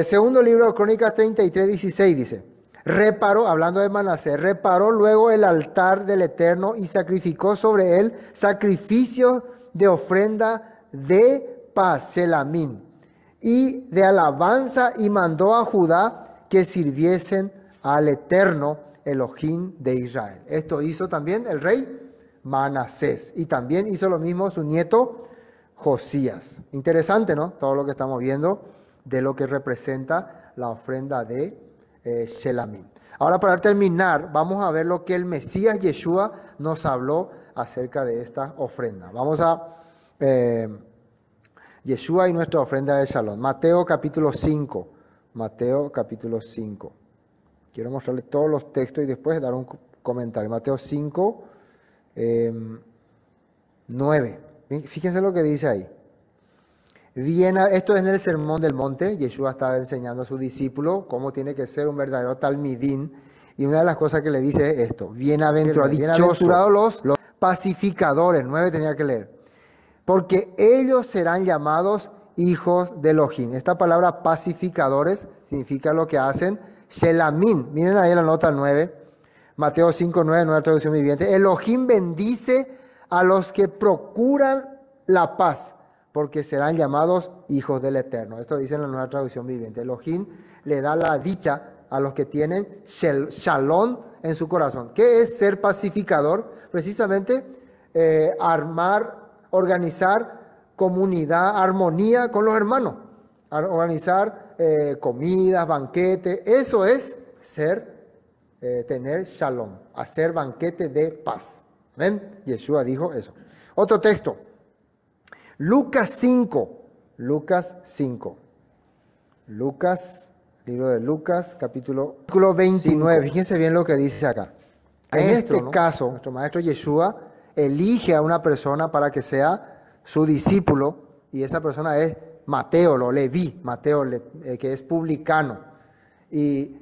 Segundo libro de Crónicas 33:16 dice: Reparó, hablando de Manasés, reparó luego el altar del Eterno y sacrificó sobre él sacrificios de ofrenda de paz, Selamín, y de alabanza, y mandó a Judá que sirviesen al Eterno Elohim de Israel. Esto hizo también el rey Manasés, y también hizo lo mismo su nieto Josías. Interesante, ¿no? Todo lo que estamos viendo de lo que representa la ofrenda de Shelamín. Ahora, para terminar, vamos a ver lo que el Mesías Yeshua nos habló acerca de esta ofrenda. Vamos a Yeshua y nuestra ofrenda de Shalom. Mateo capítulo 5. Mateo capítulo 5. Quiero mostrarles todos los textos y después dar un comentario. Mateo 5, 9. Fíjense lo que dice ahí. Esto es en el Sermón del Monte. Yeshua estaba enseñando a sus discípulos cómo tiene que ser un verdadero talmidín. Y una de las cosas que le dice es esto. Bienaventurados los pacificadores. 9 tenía que leer. Porque ellos serán llamados hijos de Elohim. Esta palabra pacificadores significa lo que hacen Shelamín. Miren ahí la nota 9. Mateo 5, 9, nueva traducción viviente. Elohim bendice a los que procuran la paz, porque serán llamados hijos del Eterno. Esto dice en la nueva traducción viviente. Elohim le da la dicha a los que tienen shalom en su corazón. ¿Qué es ser pacificador? Precisamente organizar comunidad, armonía con los hermanos. Organizar comidas, banquetes. Eso es tener shalom, hacer banquete de paz. ¿Ven? Yeshua dijo eso. Otro texto. Lucas 5. Libro de Lucas, capítulo 29. Fíjense bien lo que dice acá. En este caso, nuestro maestro Yeshua elige a una persona para que sea su discípulo, y esa persona es Mateo, lo Leví, Mateo, que es publicano. Y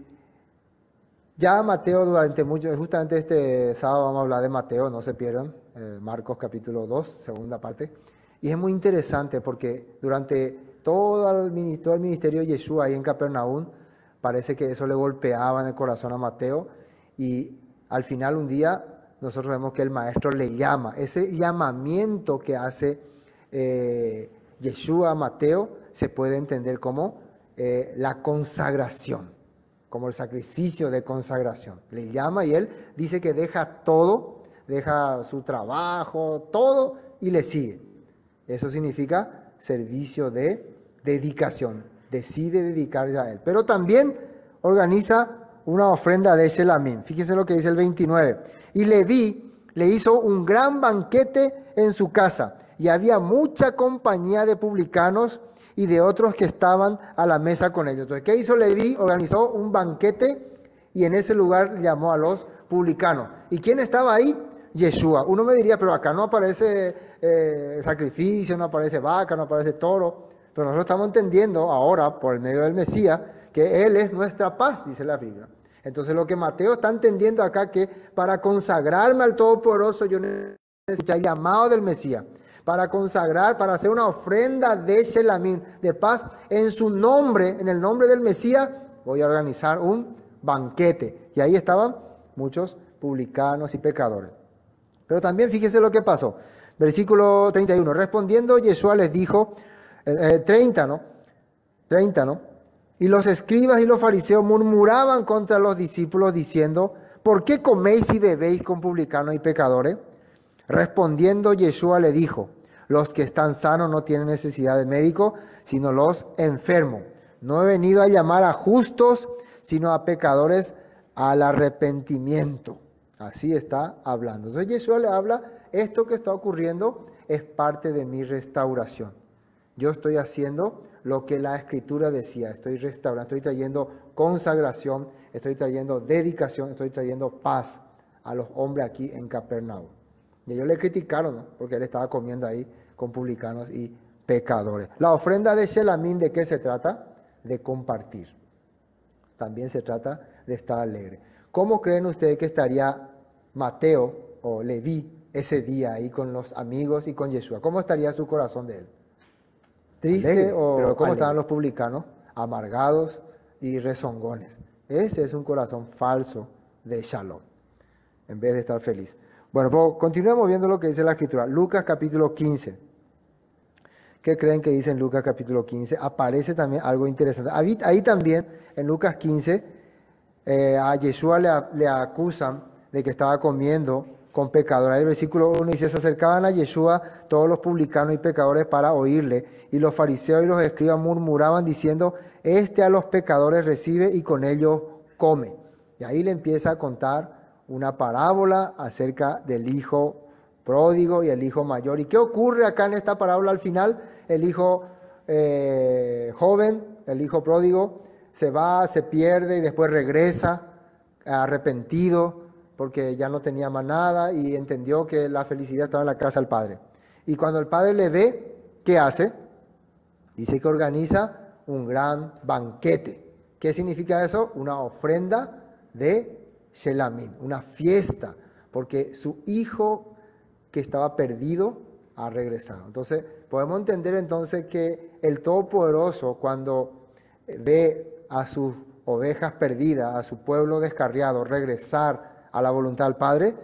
ya Mateo durante mucho, justamente este sábado vamos a hablar de Mateo, no se pierdan, Marcos capítulo 2, segunda parte. Y es muy interesante porque durante todo el ministerio de Yeshua ahí en Capernaum, parece que eso le golpeaba en el corazón a Mateo, y al final un día nosotros vemos que el maestro le llama. Ese llamamiento que hace Yeshua a Mateo se puede entender como la consagración, como el sacrificio de consagración. Le llama y él dice que deja todo, deja su trabajo, todo, y le sigue. Eso significa servicio de dedicación. Decide dedicarse a él. Pero también organiza una ofrenda de Shelamín. Fíjense lo que dice el 29. Y Leví le hizo un gran banquete en su casa, y había mucha compañía de publicanos y de otros que estaban a la mesa con ellos. Entonces, ¿qué hizo Leví? Organizó un banquete y en ese lugar llamó a los publicanos. ¿Y quién estaba ahí? Yeshua. Uno me diría, pero acá no aparece sacrificio, no aparece vaca, no aparece toro. Pero nosotros estamos entendiendo ahora, por el medio del Mesías, que Él es nuestra paz, dice la Biblia. Entonces lo que Mateo está entendiendo acá, que para consagrarme al Todopoderoso yo necesito el llamado del Mesías. Para consagrar, para hacer una ofrenda de Shelamín, de paz, en su nombre, en el nombre del Mesías, voy a organizar un banquete. Y ahí estaban muchos publicanos y pecadores. Pero también fíjese lo que pasó. Versículo 31. Respondiendo, Yeshua les dijo, 30, ¿no? Y los escribas y los fariseos murmuraban contra los discípulos diciendo, ¿por qué coméis y bebéis con publicanos y pecadores? Respondiendo, Yeshua le dijo, los que están sanos no tienen necesidad de médico, sino los enfermos. No he venido a llamar a justos, sino a pecadores al arrepentimiento. Así está hablando. Entonces Yeshua le habla, esto que está ocurriendo es parte de mi restauración. Yo estoy haciendo lo que la Escritura decía, estoy restaurando, estoy trayendo consagración, estoy trayendo dedicación, estoy trayendo paz a los hombres aquí en Capernaum. Y ellos le criticaron, ¿no? Porque él estaba comiendo ahí con publicanos y pecadores. La ofrenda de Shelamín, ¿de qué se trata? De compartir. También se trata de estar alegre. ¿Cómo creen ustedes que estaría Mateo o Leví ese día ahí con los amigos y con Yeshua? ¿Cómo estaría su corazón de él? ¿Triste? Pero ¿cómo estaban los publicanos? Amargados y rezongones. Ese es un corazón falso de shalom, en vez de estar feliz. Bueno, pues continuemos viendo lo que dice la Escritura. Lucas capítulo 15. ¿Qué creen que dice en Lucas capítulo 15? Aparece también algo interesante. Ahí también, en Lucas 15, a Yeshua le acusan de que estaba comiendo con pecadores. El versículo 1 dice, se acercaban a Yeshua todos los publicanos y pecadores para oírle, y los fariseos y los escribas murmuraban diciendo, a los pecadores recibe y con ellos come. Y ahí le empieza a contar una parábola acerca del hijo pródigo y el hijo mayor. ¿Y qué ocurre acá en esta parábola al final? El hijo joven, el hijo pródigo, se va, se pierde y después regresa arrepentido porque ya no tenía más nada y entendió que la felicidad estaba en la casa del padre. Y cuando el padre le ve, ¿qué hace? Dice que organiza un gran banquete. ¿Qué significa eso? Una ofrenda de Shelamim, una fiesta, porque su hijo que estaba perdido ha regresado. Entonces, podemos entender entonces que el Todopoderoso, cuando ve a sus ovejas perdidas, a su pueblo descarriado, regresar a la voluntad del Padre,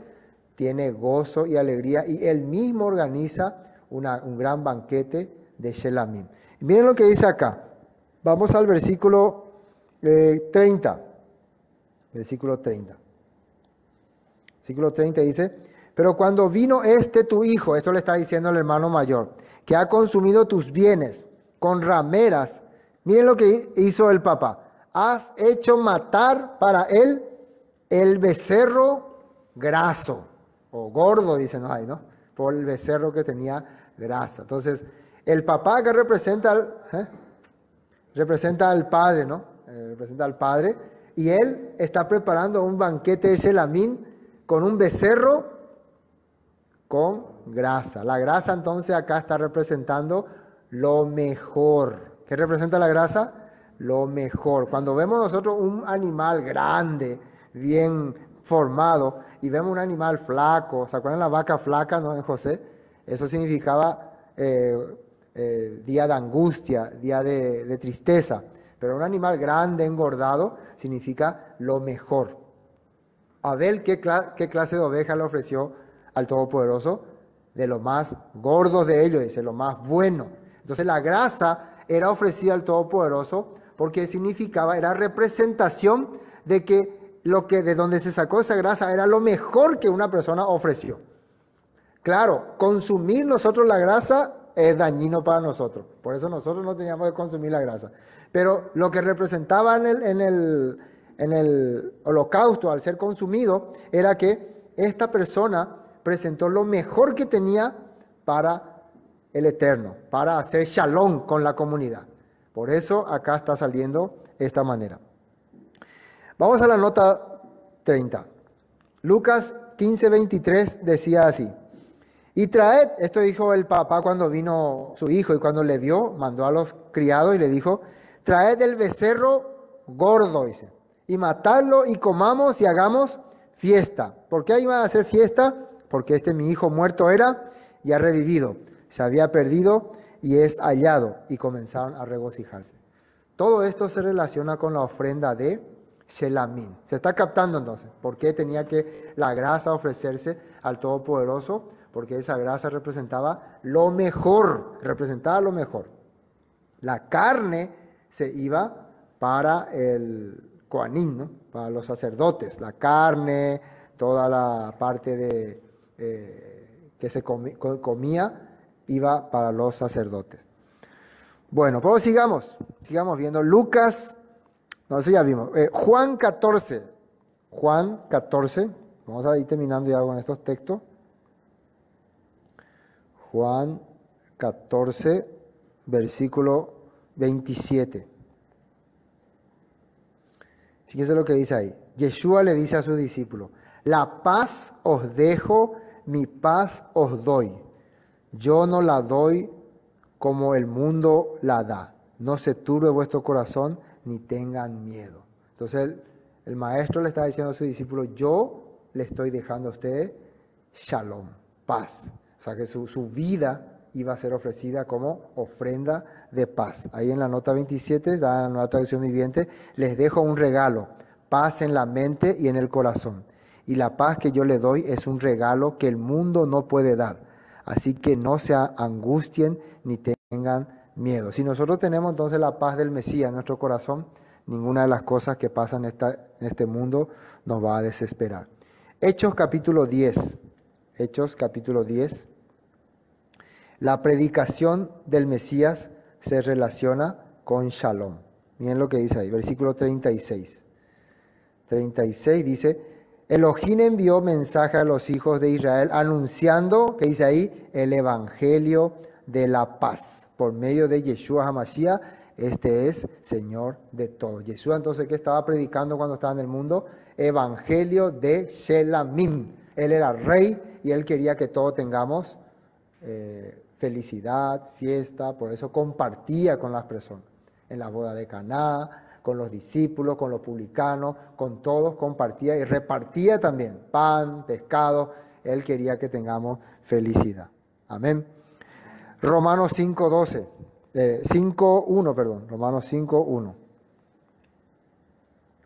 tiene gozo y alegría, y él mismo organiza un gran banquete de Shelamim. Miren lo que dice acá. Vamos al versículo 30. Versículo 30. Versículo 30 dice, pero cuando vino tu hijo, esto le está diciendo el hermano mayor, que ha consumido tus bienes con rameras, miren lo que hizo el papá, has hecho matar para él el becerro graso, o gordo, dicen ahí, ¿no? Por el becerro que tenía grasa. Entonces, el papá que representa al padre, ¿no? Representa al padre, y él está preparando un banquete de Shelamim con un becerro con grasa. La grasa entonces acá está representando lo mejor. ¿Qué representa la grasa? Lo mejor. Cuando vemos nosotros un animal grande, bien formado, y vemos un animal flaco, ¿se acuerdan la vaca flaca, no, en José? Eso significaba día de angustia, día de tristeza. Pero un animal grande, engordado, significa lo mejor. Abel, ¿qué clase de oveja le ofreció al Todopoderoso? De lo más gordo de ellos, dice, lo más bueno. Entonces la grasa era ofrecida al Todopoderoso porque significaba, era representación de que de donde se sacó esa grasa era lo mejor que una persona ofreció. Claro, consumir nosotros la grasa es dañino para nosotros. Por eso nosotros no teníamos que consumir la grasa. Pero lo que representaba en el holocausto al ser consumido era que esta persona presentó lo mejor que tenía para el Eterno, para hacer shalom con la comunidad. Por eso acá está saliendo esta manera. Vamos a la nota 30. Lucas 15:23 decía así. Y traed, esto dijo el papá cuando vino su hijo y cuando le vio, mandó a los criados y le dijo, traed el becerro gordo, dice, y matadlo y comamos y hagamos fiesta. ¿Por qué iban a hacer fiesta? Porque mi hijo muerto era y ha revivido. Se había perdido y es hallado. Y comenzaron a regocijarse. Todo esto se relaciona con la ofrenda de Shelamim. Se está captando entonces. ¿Por qué tenía que la grasa ofrecerse al Todopoderoso? Porque esa grasa representaba lo mejor. Representaba lo mejor. La carne se iba para el Coanim, ¿no? Para los sacerdotes. La carne, toda la parte que se comía, iba para los sacerdotes. Bueno, pues sigamos viendo. Lucas, no, eso ya vimos. Juan 14, vamos a ir terminando ya con estos textos. Juan 14, versículo 27. Fíjense lo que dice ahí. Yeshua le dice a sus discípulos, la paz os dejo, mi paz os doy. Yo no la doy como el mundo la da. No se turbe vuestro corazón ni tengan miedo. Entonces el maestro le está diciendo a sus discípulos, yo le estoy dejando a ustedes shalom, paz. O sea que su vida iba a ser ofrecida como ofrenda de paz. Ahí en la nota 27, da la nueva traducción viviente, les dejo un regalo, paz en la mente y en el corazón. Y la paz que yo le doy es un regalo que el mundo no puede dar. Así que no se angustien ni tengan miedo. Si nosotros tenemos entonces la paz del Mesías en nuestro corazón, ninguna de las cosas que pasan en este mundo nos va a desesperar. Hechos capítulo 10. Hechos capítulo 10. La predicación del Mesías se relaciona con Shalom. Miren lo que dice ahí, versículo 36. 36 dice: Elohim envió mensaje a los hijos de Israel anunciando, ¿qué dice ahí? El evangelio de la paz. Por medio de Yeshua HaMashiach, este es Señor de todos. Yeshua entonces, ¿qué estaba predicando cuando estaba en el mundo? Evangelio de Shelamim. Él era rey y él quería que todos tengamos felicidad, fiesta, por eso compartía con las personas. En la boda de Caná, con los discípulos, con los publicanos, con todos compartía y repartía también pan, pescado. Él quería que tengamos felicidad. Amén. Romanos 5:12, 5:1, perdón, Romanos 5:1.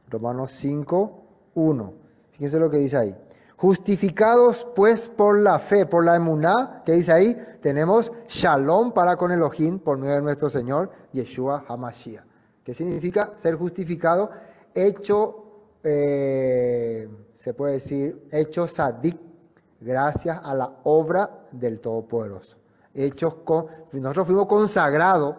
Romanos 5:1. Fíjense lo que dice ahí. Justificados pues por la fe, por la emuná, ¿qué dice ahí? Tenemos shalom para con Elohim por medio de nuestro Señor Yeshua HaMashiach. ¿Qué significa ser justificado? Hecho, se puede decir, hecho sadik, gracias a la obra del Todopoderoso. Nosotros fuimos consagrados,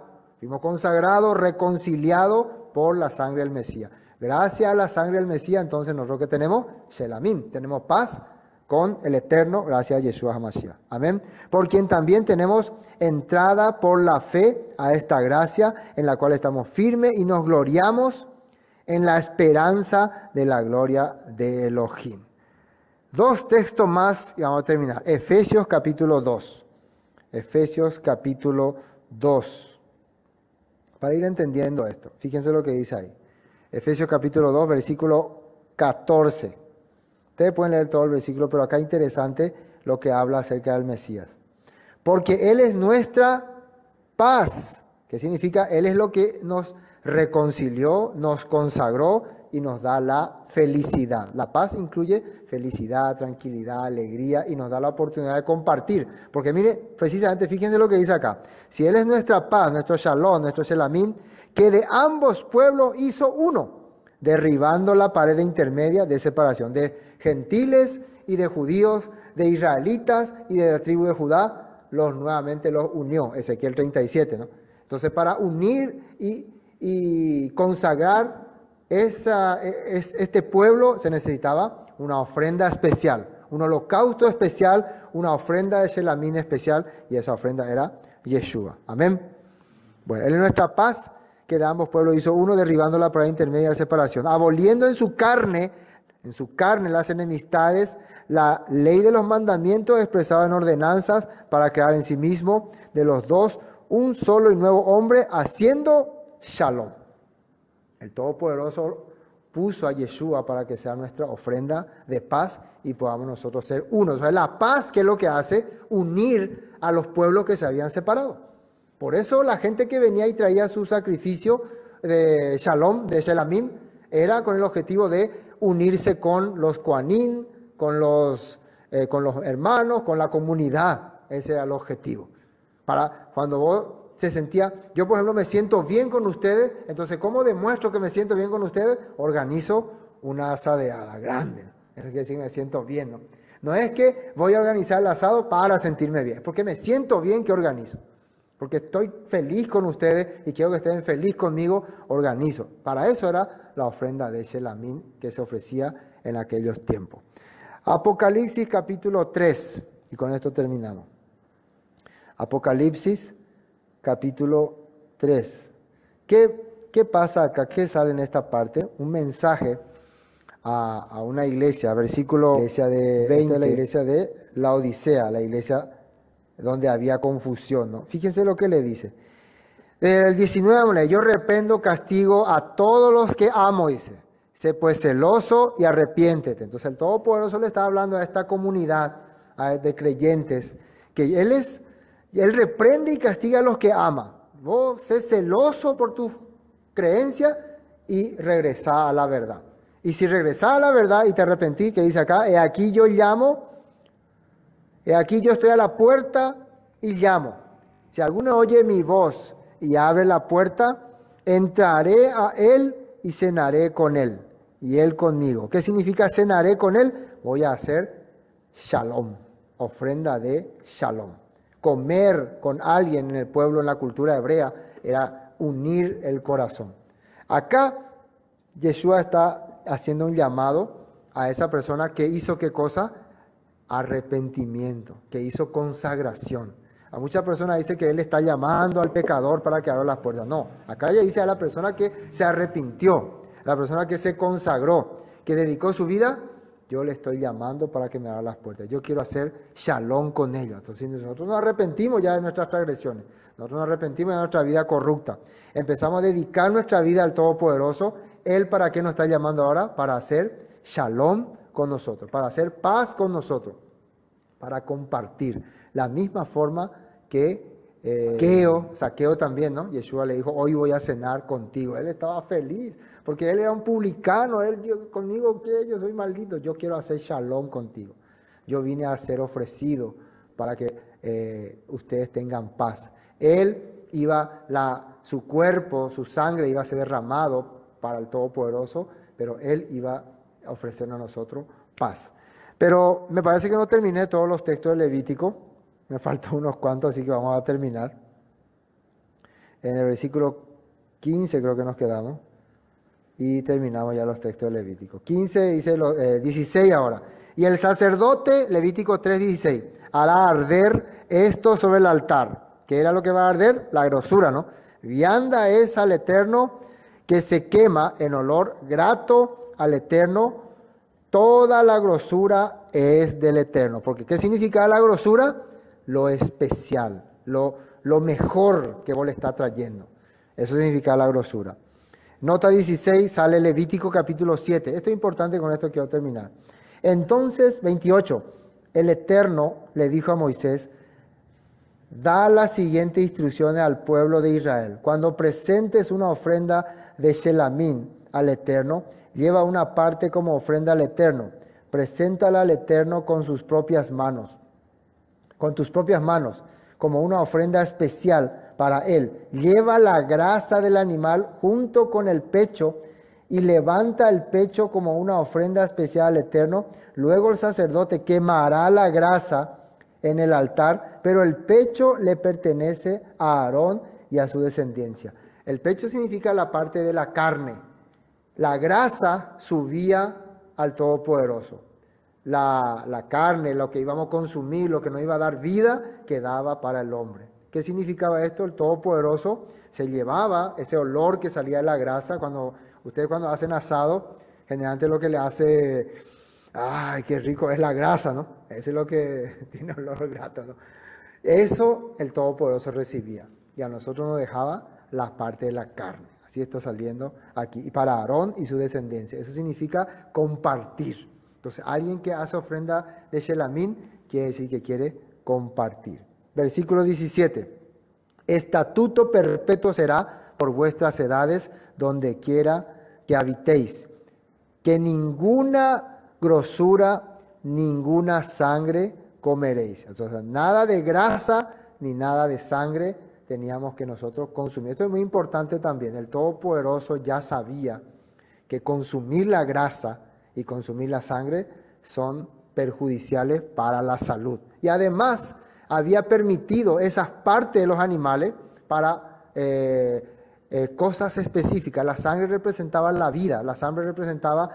reconciliados por la sangre del Mesías. Gracias a la sangre del Mesías, entonces nosotros que tenemos, Shelamim, tenemos paz con el Eterno, gracias a Yeshua HaMashiach. Amén. Por quien también tenemos entrada por la fe a esta gracia en la cual estamos firmes y nos gloriamos en la esperanza de la gloria de Elohim. Dos textos más y vamos a terminar. Efesios capítulo 2. Efesios capítulo 2. Para ir entendiendo esto, fíjense lo que dice ahí. Efesios capítulo 2, versículo 14. Ustedes pueden leer todo el versículo, pero acá es interesante lo que habla acerca del Mesías. Porque Él es nuestra paz. ¿Qué significa? Él es lo que nos reconcilió, nos consagró y nos da la felicidad. La paz incluye felicidad, tranquilidad, alegría y nos da la oportunidad de compartir. Porque mire, precisamente fíjense lo que dice acá. Si Él es nuestra paz, nuestro shalom, nuestro shelamim, que de ambos pueblos hizo uno, derribando la pared intermedia de separación de gentiles y de judíos, de israelitas y de la tribu de Judá, nuevamente los unió. Ezequiel 37, ¿no? Entonces, para unir y consagrar este pueblo se necesitaba una ofrenda especial, un holocausto especial, una ofrenda de Shelamín especial, y esa ofrenda era Yeshua. Amén. Bueno, Él es nuestra paz, que de ambos pueblos hizo uno, derribando la pared intermedia de separación, aboliendo en su carne las enemistades, la ley de los mandamientos expresada en ordenanzas, para crear en sí mismo de los dos un solo y nuevo hombre, haciendo shalom. El Todopoderoso puso a Yeshua para que sea nuestra ofrenda de paz y podamos nosotros ser uno. O sea, la paz, que es lo que hace unir a los pueblos que se habían separado. Por eso la gente que venía y traía su sacrificio de shalom, de shelamim, era con el objetivo de unirse con los kohanim, con los hermanos, con la comunidad. Ese era el objetivo. Para cuando vos se sentía, yo por ejemplo me siento bien con ustedes, entonces ¿cómo demuestro que me siento bien con ustedes? Organizo una asadeada grande. Eso quiere decir que me siento bien, ¿no? No es que voy a organizar el asado para sentirme bien, porque me siento bien que organizo. Porque estoy feliz con ustedes y quiero que estén feliz conmigo, organizo. Para eso era la ofrenda de Shelamim que se ofrecía en aquellos tiempos. Apocalipsis capítulo 3, y con esto terminamos. Apocalipsis capítulo 3. ¿Qué pasa acá? ¿Qué sale en esta parte? Un mensaje a una iglesia, versículo iglesia de 20, la iglesia de la Odisea, la iglesia donde había confusión, ¿no? Fíjense lo que le dice. Desde el 19, yo reprendo, castigo a todos los que amo, dice. Sé pues celoso y arrepiéntete. Entonces el Todopoderoso le está hablando a esta comunidad de creyentes, que Él reprende y castiga a los que ama. Vos sé celoso por tu creencia y regresa a la verdad. Y si regresás a la verdad y te arrepentís, que dice acá, he aquí yo llamo, he aquí yo estoy a la puerta y llamo. Si alguno oye mi voz y abre la puerta, entraré a él y cenaré con él, y él conmigo. ¿Qué significa cenaré con él? Voy a hacer shalom, ofrenda de shalom. Comer con alguien en el pueblo, en la cultura hebrea, era unir el corazón. Acá, Yeshua está haciendo un llamado a esa persona que hizo ¿qué cosa? Arrepentimiento, que hizo consagración. A muchas personas dice que él está llamando al pecador para que abra las puertas. No, acá ya dice a la persona que se arrepintió, la persona que se consagró, que dedicó su vida. Yo le estoy llamando para que me abra las puertas. Yo quiero hacer shalom con ellos. Entonces nosotros nos arrepentimos ya de nuestras transgresiones. Nosotros nos arrepentimos de nuestra vida corrupta. Empezamos a dedicar nuestra vida al Todopoderoso. Él, ¿para qué nos está llamando ahora? Para hacer shalom con nosotros, para hacer paz con nosotros, para compartir. La misma forma que Zaqueo también, ¿no? Yeshua le dijo, hoy voy a cenar contigo. Él estaba feliz, porque él era un publicano. Él dijo, conmigo, ¿qué? Yo soy maldito. Yo quiero hacer shalom contigo. Yo vine a ser ofrecido para que ustedes tengan paz. Él iba, su cuerpo, su sangre iba a ser derramado para el Todopoderoso, pero él iba a ofrecernos a nosotros paz. Pero me parece que no terminé todos los textos de Levítico. Me faltan unos cuantos, así que vamos a terminar. En el versículo 15 creo que nos quedamos. Y terminamos ya los textos de Levítico. 15 dice 16 ahora. Y el sacerdote, Levítico 3:16, hará arder esto sobre el altar. ¿Qué era lo que va a arder? La grosura, ¿no? Vianda es al Eterno que se quema en olor grato al Eterno. Toda la grosura es del Eterno. Porque ¿qué significa la grosura? Lo especial, lo mejor que vos le está trayendo. Eso significa la grosura. Nota 16, sale Levítico capítulo 7. Esto es importante, con esto quiero terminar. Entonces, 28, el Eterno le dijo a Moisés, da las siguientes instrucciones al pueblo de Israel. Cuando presentes una ofrenda de Shelamín al Eterno, lleva una parte como ofrenda al Eterno. Preséntala al Eterno con sus propias manos. Con tus propias manos, como una ofrenda especial para él. Lleva la grasa del animal junto con el pecho y levanta el pecho como una ofrenda especial al Eterno. Luego el sacerdote quemará la grasa en el altar, pero el pecho le pertenece a Aarón y a su descendencia. El pecho significa la parte de la carne. La grasa subía al Todopoderoso. La carne, lo que íbamos a consumir, lo que nos iba a dar vida, quedaba para el hombre. ¿Qué significaba esto? El Todopoderoso se llevaba ese olor que salía de la grasa. Ustedes cuando hacen asado, generalmente lo que le hace, ¡ay, qué rico! Es la grasa, ¿no? Ese es lo que tiene olor grato, ¿no? Eso el Todopoderoso recibía. Y a nosotros nos dejaba la parte de la carne. Así está saliendo aquí. Y para Aarón y su descendencia. Eso significa compartir. Entonces, alguien que hace ofrenda de Shelamín quiere decir que quiere compartir. Versículo 17. Estatuto perpetuo será por vuestras edades donde quiera que habitéis. Que ninguna grosura, ninguna sangre comeréis. Entonces, nada de grasa ni nada de sangre teníamos que nosotros consumir. Esto es muy importante también. El Todopoderoso ya sabía que consumir la grasa y consumir la sangre son perjudiciales para la salud. Y además había permitido esas partes de los animales para cosas específicas. La sangre representaba la vida, la sangre representaba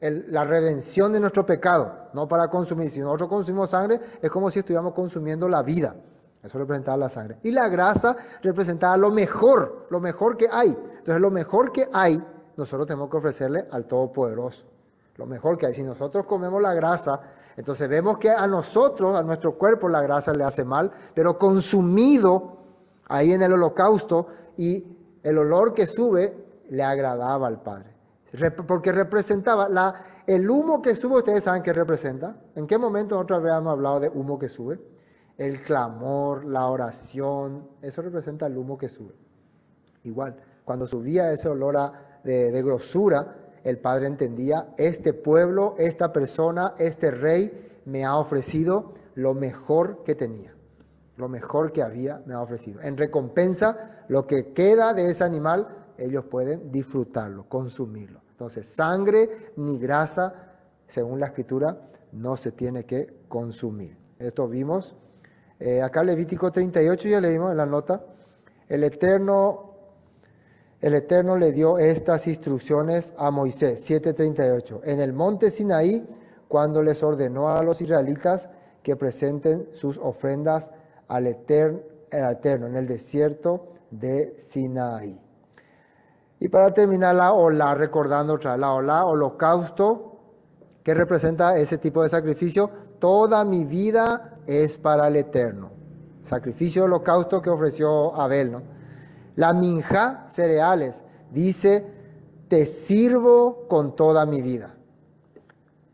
la redención de nuestro pecado, no para consumir. Si nosotros consumimos sangre, es como si estuviéramos consumiendo la vida. Eso representaba la sangre. Y la grasa representaba lo mejor que hay. Entonces, lo mejor que hay, nosotros tenemos que ofrecerle al Todopoderoso. Lo mejor que hay. Si nosotros comemos la grasa, entonces vemos que a nosotros, a nuestro cuerpo, la grasa le hace mal, pero consumido ahí en el holocausto, y el olor que sube le agradaba al Padre. Porque representaba, el humo que sube, ustedes saben qué representa. ¿En qué momento nosotros habíamos hablado de humo que sube? El clamor, la oración, eso representa el humo que sube. Igual, cuando subía ese olor de grosura, el padre entendía, este pueblo, esta persona, este rey me ha ofrecido lo mejor que tenía, lo mejor que había me ha ofrecido. En recompensa, lo que queda de ese animal, ellos pueden disfrutarlo, consumirlo. Entonces, sangre ni grasa, según la Escritura, no se tiene que consumir. Esto vimos. Acá Levítico 38, ya leímos en la nota. El Eterno le dio estas instrucciones a Moisés, 7:38. En el monte Sinaí, cuando les ordenó a los israelitas que presenten sus ofrendas al Eterno en el desierto de Sinaí. Y para terminar, la olá, recordando otra vez, la olá, holocausto, que representa ese tipo de sacrificio. Toda mi vida es para el Eterno. Sacrificio holocausto que ofreció Abel, ¿no? La minjá, cereales, dice, te sirvo con toda mi vida.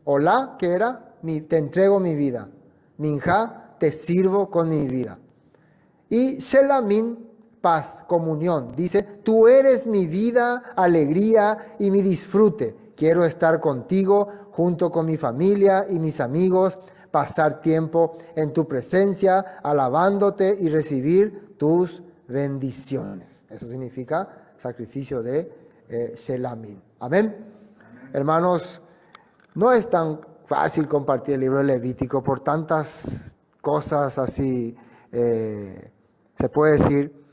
Olá, ¿qué era? Te entrego mi vida. Minjá, te sirvo con mi vida. Y shelamín, paz, comunión, dice, tú eres mi vida, alegría y mi disfrute. Quiero estar contigo junto con mi familia y mis amigos, pasar tiempo en tu presencia, alabándote y recibir tus bendiciones. Eso significa sacrificio de shelamín. Amén. Hermanos, no es tan fácil compartir el libro de Levítico por tantas cosas así, se puede decir,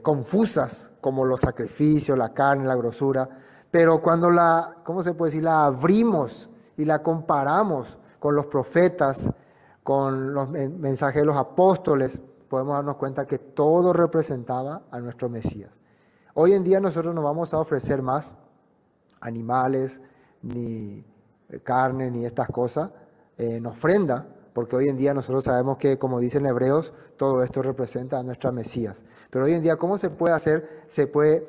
confusas, como los sacrificios, la carne, la grosura, pero cuando ¿cómo se puede decir? La abrimos y la comparamos con los profetas, con los mensajes de los apóstoles, podemos darnos cuenta que todo representaba a nuestro Mesías. Hoy en día nosotros no vamos a ofrecer más animales, ni carne, ni estas cosas en ofrenda, porque hoy en día nosotros sabemos que, como dicen Hebreos, todo esto representa a nuestra Mesías. Pero hoy en día, ¿cómo se puede hacer? Se puede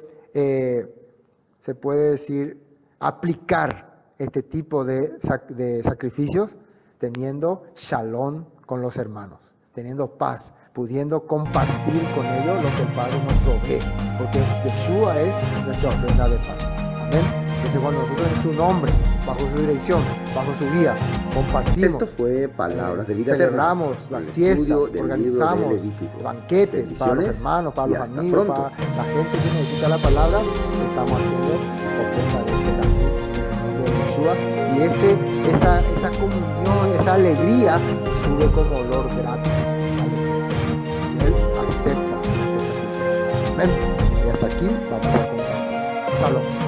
decir, aplicar este tipo de sacrificios teniendo shalom con los hermanos, teniendo paz, pudiendo compartir con ellos lo que el Padre nos provee, porque Yeshua es nuestra ofrenda de paz. Amén. Entonces, cuando nosotros en su nombre, bajo su dirección, bajo su guía, compartimos. Esto fue Palabras de Vida Celebramos Eterna, las el fiestas, estudio del organizamos libro de Levítico. banquetes para los hermanos, para y los hasta amigos, pronto. para la gente que necesita la palabra. Estamos haciendo ofrenda de Yeshua, y esa comunión, esa alegría sube como olor grato. Él acepta este sacrificio. Amén. Y hasta aquí vamos a contar. Shalom.